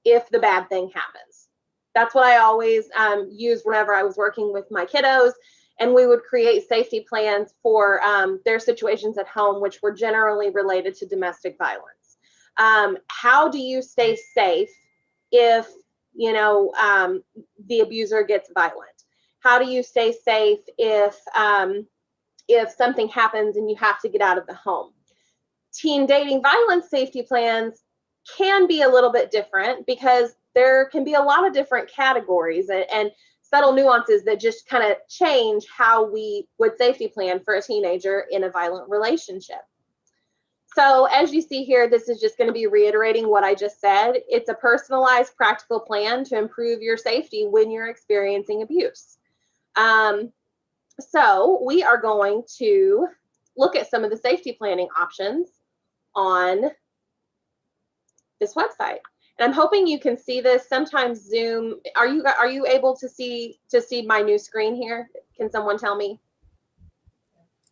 if the bad thing happens. That's what I always used whenever I was working with my kiddos, and we would create safety plans for their situations at home, which were generally related to domestic violence. How do you stay safe if, you know, the abuser gets violent? How do you stay safe if something happens and you have to get out of the home? Teen dating violence safety plans can be a little bit different because there can be a lot of different categories and subtle nuances that just kind of change how we would safety plan for a teenager in a violent relationship. So as you see here, this is just going to be reiterating what I just said. It's a personalized, practical plan to improve your safety when you're experiencing abuse. So we are going to look at some of the safety planning options on this website. And I'm hoping you can see this. Sometimes Zoom, are you able to see my new screen here? Can someone tell me?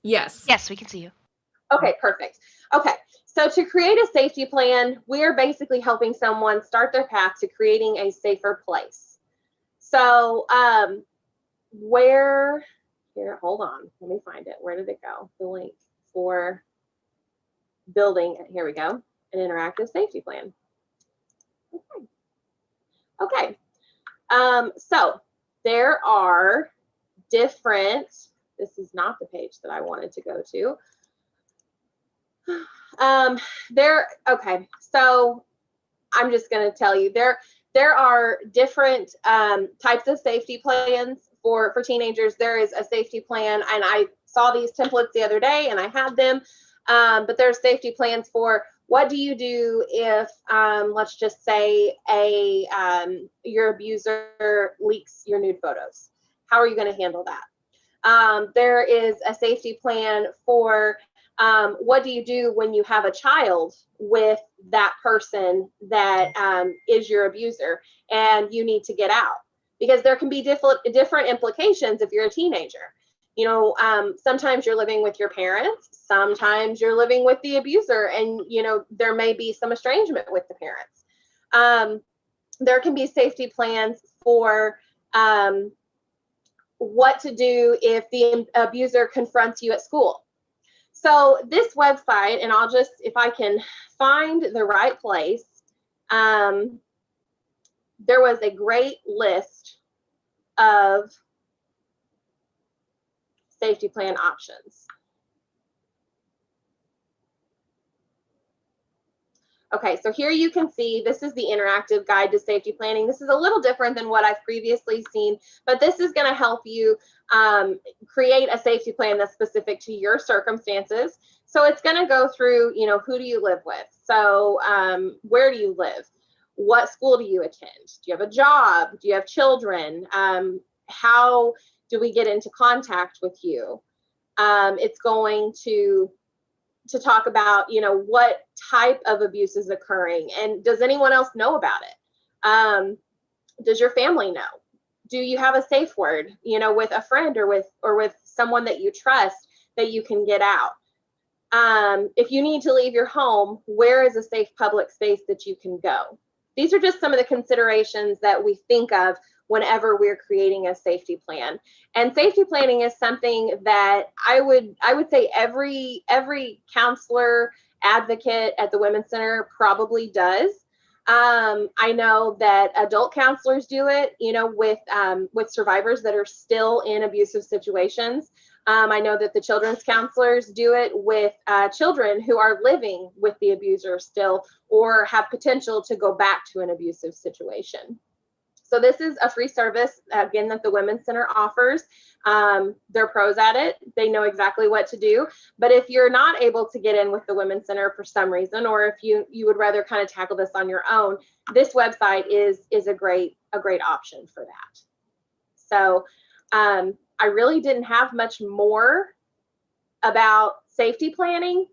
Yes. Yes, we can see you. Okay, perfect. Okay, so to create a safety plan, we are basically helping someone start their path to creating a safer place. So here, hold on, let me find it. Where did it go? The link for building, here we go, an interactive safety plan. Okay. So there are different, this is not the page that I wanted to go to. Okay, so I'm just going to tell you, there are different types of safety plans for teenagers. There is a safety plan, and I saw these templates the other day and I had them, but there's safety plans for what do you do if, let's just say, your abuser leaks your nude photos? How are you going to handle that? There is a safety plan for what do you do when you have a child with that person that is your abuser and you need to get out? Because there can be different implications if you're a teenager. You know, sometimes you're living with your parents, sometimes you're living with the abuser, and, you know, there may be some estrangement with the parents. There can be safety plans for what to do if the abuser confronts you at school. So this website, and I'll just, if I can find the right place, there was a great list of safety plan options. Okay, so here you can see this is the interactive guide to safety planning. This is a little different than what I've previously seen, but this is going to help you create a safety plan that's specific to your circumstances. So it's going to go through, you know, who do you live with? So where do you live? What school do you attend? Do you have a job? Do you have children? How do we get into contact with you? It's going to talk about, you know, what type of abuse is occurring and does anyone else know about it? Does your family know? Do you have a safe word, you know, with a friend or with someone that you trust that you can get out? If you need to leave your home, where is a safe public space that you can go? These are just some of the considerations that we think of whenever we're creating a safety plan. And safety planning is something that I would say every counselor advocate at the Women's Center probably does. I know that adult counselors do it, you know, with survivors that are still in abusive situations. I know that the children's counselors do it with children who are living with the abuser still or have potential to go back to an abusive situation. So this is a free service, again, that the Women's Center offers. They're pros at it. They know exactly what to do. But if you're not able to get in with the Women's Center for some reason, or if you would rather kind of tackle this on your own, this website is a great option for that. So I really didn't have much more about safety planning.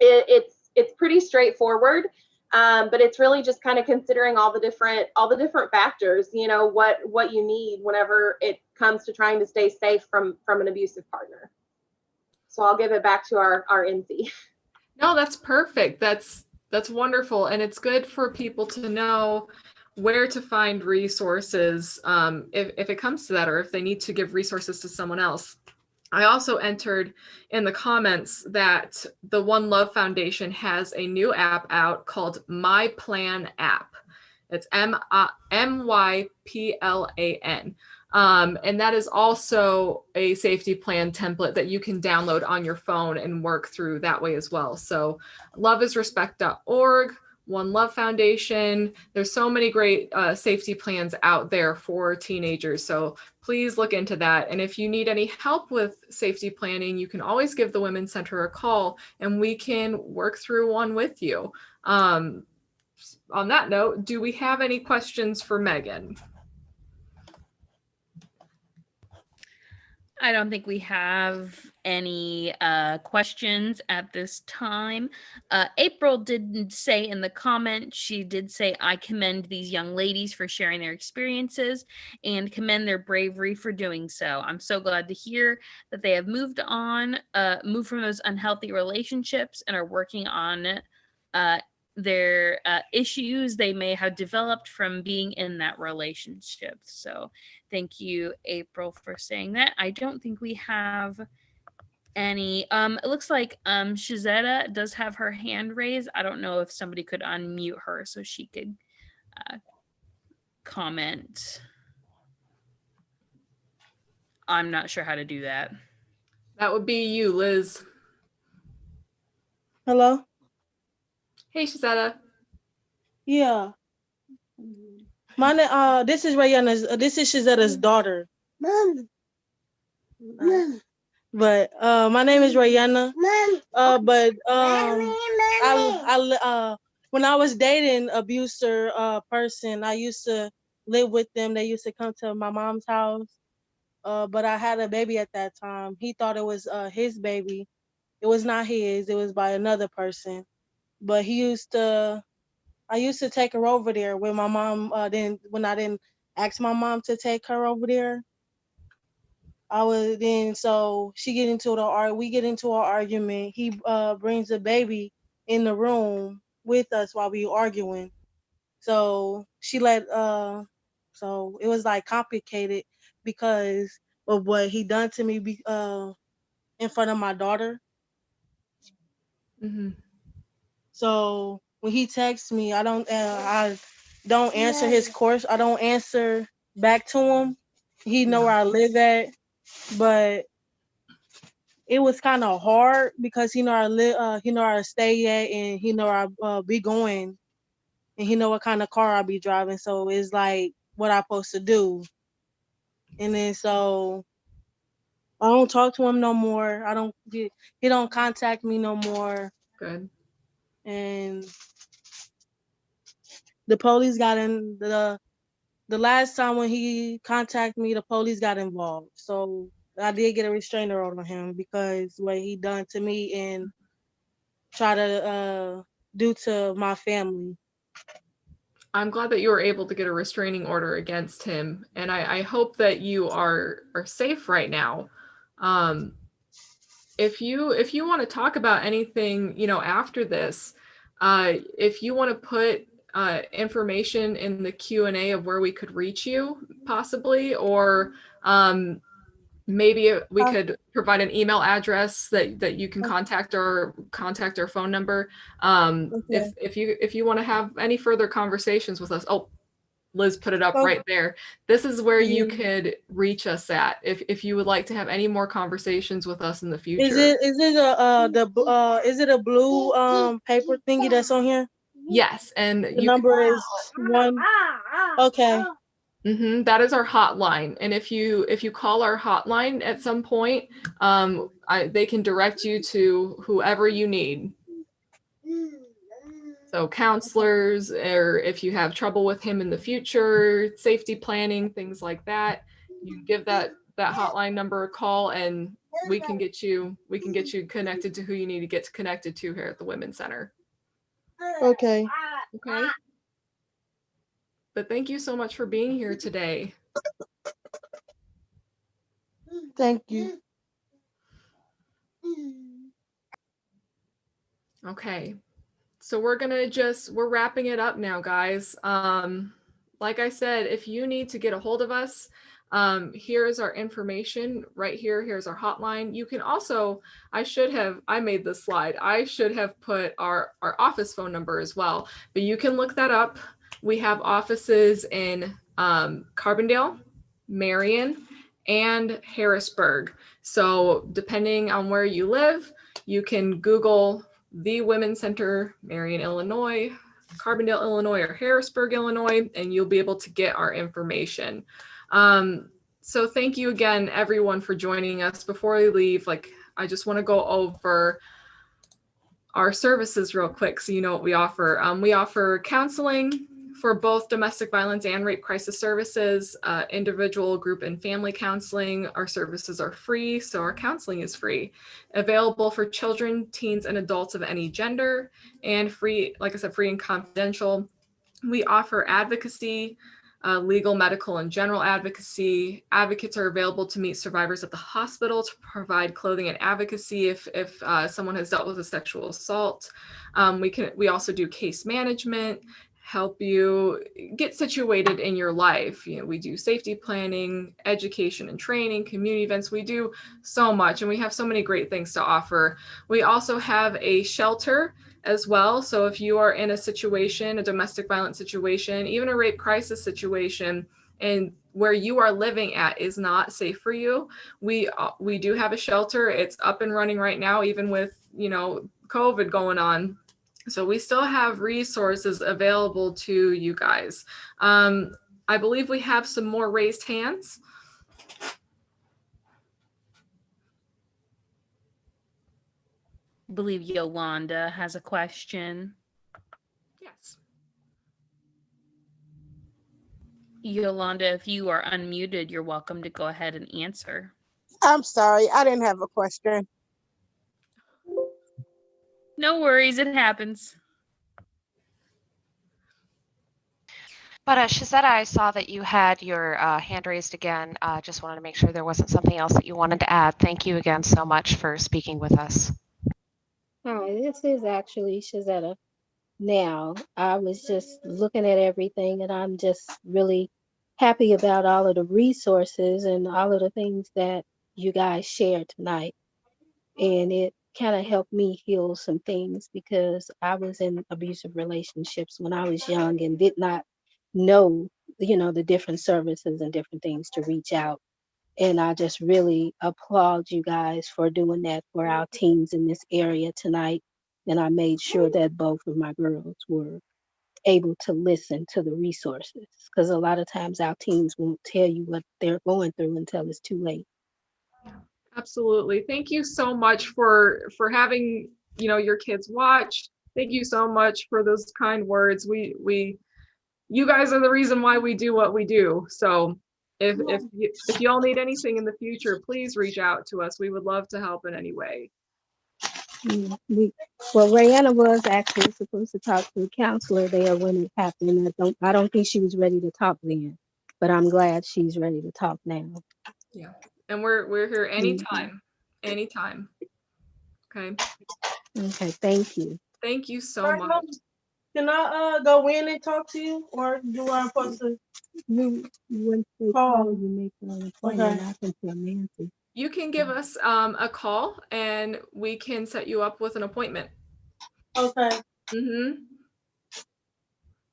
It's pretty straightforward. But it's really just kind of considering all the different factors, you know, what you need whenever it comes to trying to stay safe from an abusive partner. So I'll give it back to our NC. No, that's perfect. That's wonderful. And it's good for people to know where to find resources if it comes to that, or if they need to give resources to someone else. I also entered in the comments that the One Love Foundation has a new app out called My Plan App. It's MYPLAN. And that is also a safety plan template that you can download on your phone and work through that way as well. So loveisrespect.org, One Love Foundation. There's so many great safety plans out there for teenagers. So please look into that. And if you need any help with safety planning, you can always give the Women's Center a call and we can work through one with you. On that note, do we have any questions for Megan? I don't think we have any questions at this time. April didn't say in the comment, she did say, I commend these young ladies for sharing their experiences and commend their bravery for doing so. I'm so glad to hear that they have moved from those unhealthy relationships and are working on their issues they may have developed from being in that relationship. So thank you, April, for saying that. I don't think we have any. It looks like Shazetta does have her hand raised. I don't know if somebody could unmute her so she could comment. I'm not sure how to do that. That would be you, Liz. Hello? Hey, Shazetta. Yeah. This is Rayanna's, this is Shazetta's daughter. Mom. But my name is Rayanna. When I was dating abuser person, I used to live with them. They used to come to my mom's house. But I had a baby at that time. He thought it was his baby. It was not his. It was by another person. But I used to take her over there when my mom when I didn't ask my mom to take her over there. So we get into our argument. He brings the baby in the room with us while we arguing. So so it was like complicated because of what he done to me in front of my daughter. Mm-hmm. So when he texts me, I don't answer his course. I don't answer back to him. He know where I live at, but it was kind of hard because he know where I stay at, and he know where I be going, and he know what kind of car I be driving. So it's like what I supposed to do. And then so I don't talk to him no more. He don't contact me no more. Good. And the police got in the last time when he contacted me, the police got involved. So I did get a restraining order on him because what he done to me and try to do to my family. I'm glad that you were able to get a restraining order against him, and I hope that you are safe right now. If you want to talk about anything, after this, if you want to put information in the Q&A of where we could reach you, possibly, or maybe we could provide an email address that you can contact our phone number. Okay. If you want to have any further conversations with us. Oh, Liz put it up right there. This is where you could reach us at if you would like to have any more conversations with us in the future. Is it a blue paper thingy that's on here? Yes, and the number is 1. Okay. That is our hotline, and if you call our hotline at some point, they can direct you to whoever you need. So counselors, or if you have trouble with him in the future, safety planning, things like that, you give that hotline number a call, and we can get you connected to who you need to get connected to here at the Women's Center. Okay. Okay. But thank you so much for being here today. Thank you. Okay. So we're wrapping it up now, guys. Like I said, if you need to get a hold of us, here's our information right here. Here's our hotline. You can also, I made this slide. I should have put our office phone number as well, but you can look that up. We have offices in Carbondale, Marion, and Harrisburg. So depending on where you live, you can Google the Women's Center, Marion, Illinois, Carbondale, Illinois, or Harrisburg, Illinois, and you'll be able to get our information. So thank you again, everyone, for joining us. Before we leave, I just want to go over our services real quick so you know what we offer. We offer counseling for both domestic violence and rape crisis services, individual, group, and family counseling. Our services are free, so our counseling is free. Available for children, teens, and adults of any gender, and free, like I said, free and confidential. We offer advocacy, legal, medical, and general advocacy. Advocates are available to meet survivors at the hospital to provide clothing and advocacy if someone has dealt with a sexual assault. We also do case management, help you get situated in your life. We do safety planning, education and training, community events. We do so much, and we have so many great things to offer. We also have a shelter as well. So if you are in a situation, a domestic violence situation, even a rape crisis situation, and where you are living at is not safe for you, we do have a shelter. It's up and running right now, even with COVID going on. So we still have resources available to you guys. I believe we have some more raised hands. I believe Yolanda has a question. Yes. Yolanda, if you are unmuted, you're welcome to go ahead and answer. I'm sorry, I didn't have a question. No worries, it happens. But Shazetta, I saw that you had your hand raised again. Just wanted to make sure there wasn't something else that you wanted to add. Thank you again so much for speaking with us. Hi, this is actually Shazetta. Now, I was just looking at everything, and I'm just really happy about all of the resources and all of the things that you guys shared tonight. And it kind of helped me heal some things because I was in abusive relationships when I was young and did not know, the different services and different things to reach out. And I just really applaud you guys for doing that for our teens in this area tonight. And I made sure that both of my girls were able to listen to the resources, because a lot of times our teens won't tell you what they're going through until it's too late. Absolutely. Thank you so much for having, your kids watch. Thank you so much for those kind words. You guys are the reason why we do what we do. So if you all need anything in the future, please reach out to us. We would love to help in any way. Well, Rayanna was actually supposed to talk to the counselor there when it happened. I don't think she was ready to talk then, but I'm glad she's ready to talk now. Yeah, and we're here anytime, anytime. Okay. Okay, thank you. Thank you so much. Can I go in and talk to you, or do I supposed to? Once they call, you make an appointment. I can tell Nancy. You can give us a call and we can set you up with an appointment. Okay.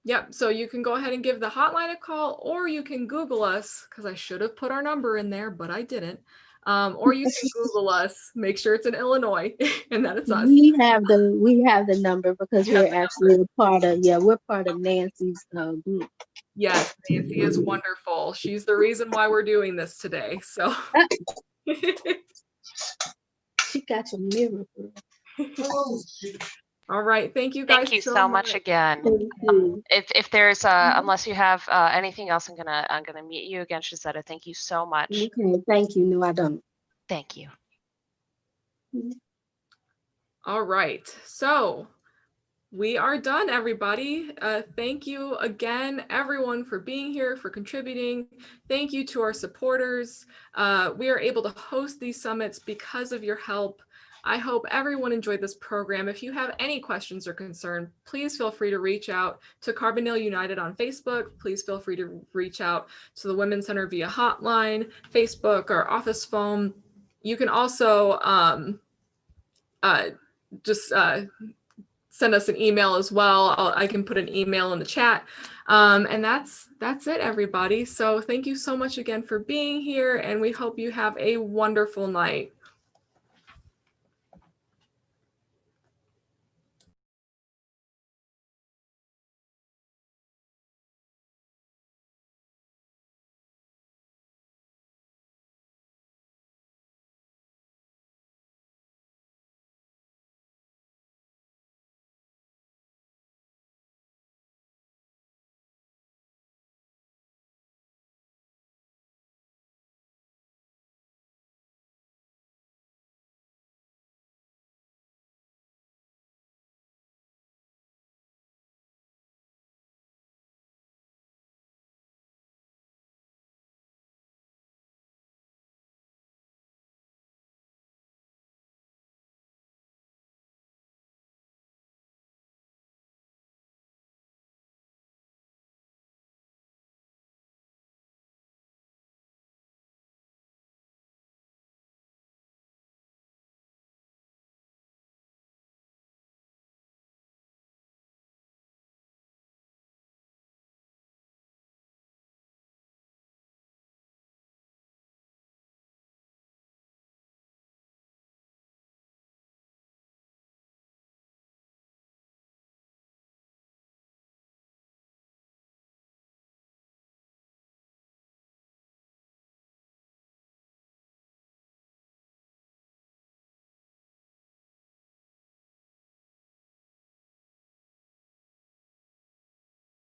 Yep. So you can go ahead and give the hotline a call, or you can Google us, because I should have put our number in there, but I didn't. Or you can Google us, make sure it's in Illinois and that it's us. We have the number because we're actually part of Nancy's group. Yes, Nancy is wonderful. She's the reason why we're doing this today. So she got your mirror. All right. Thank you guys. Thank you so much again. If there's unless you have anything else, I'm gonna mute you again, Shazetta. Thank you so much. Okay, thank you. No, I don't. Thank you. All right. So we are done, everybody. Thank you again, everyone, for being here, for contributing. Thank you to our supporters. We are able to host these summits because of your help. I hope everyone enjoyed this program. If you have any questions or concern, please feel free to reach out to Carbondale United on Facebook. Please feel free to reach out to the Women's Center via hotline, Facebook, or office phone. You can also just send us an email as well. I can put an email in the chat. And that's it, everybody. So thank you so much again for being here, and we hope you have a wonderful night.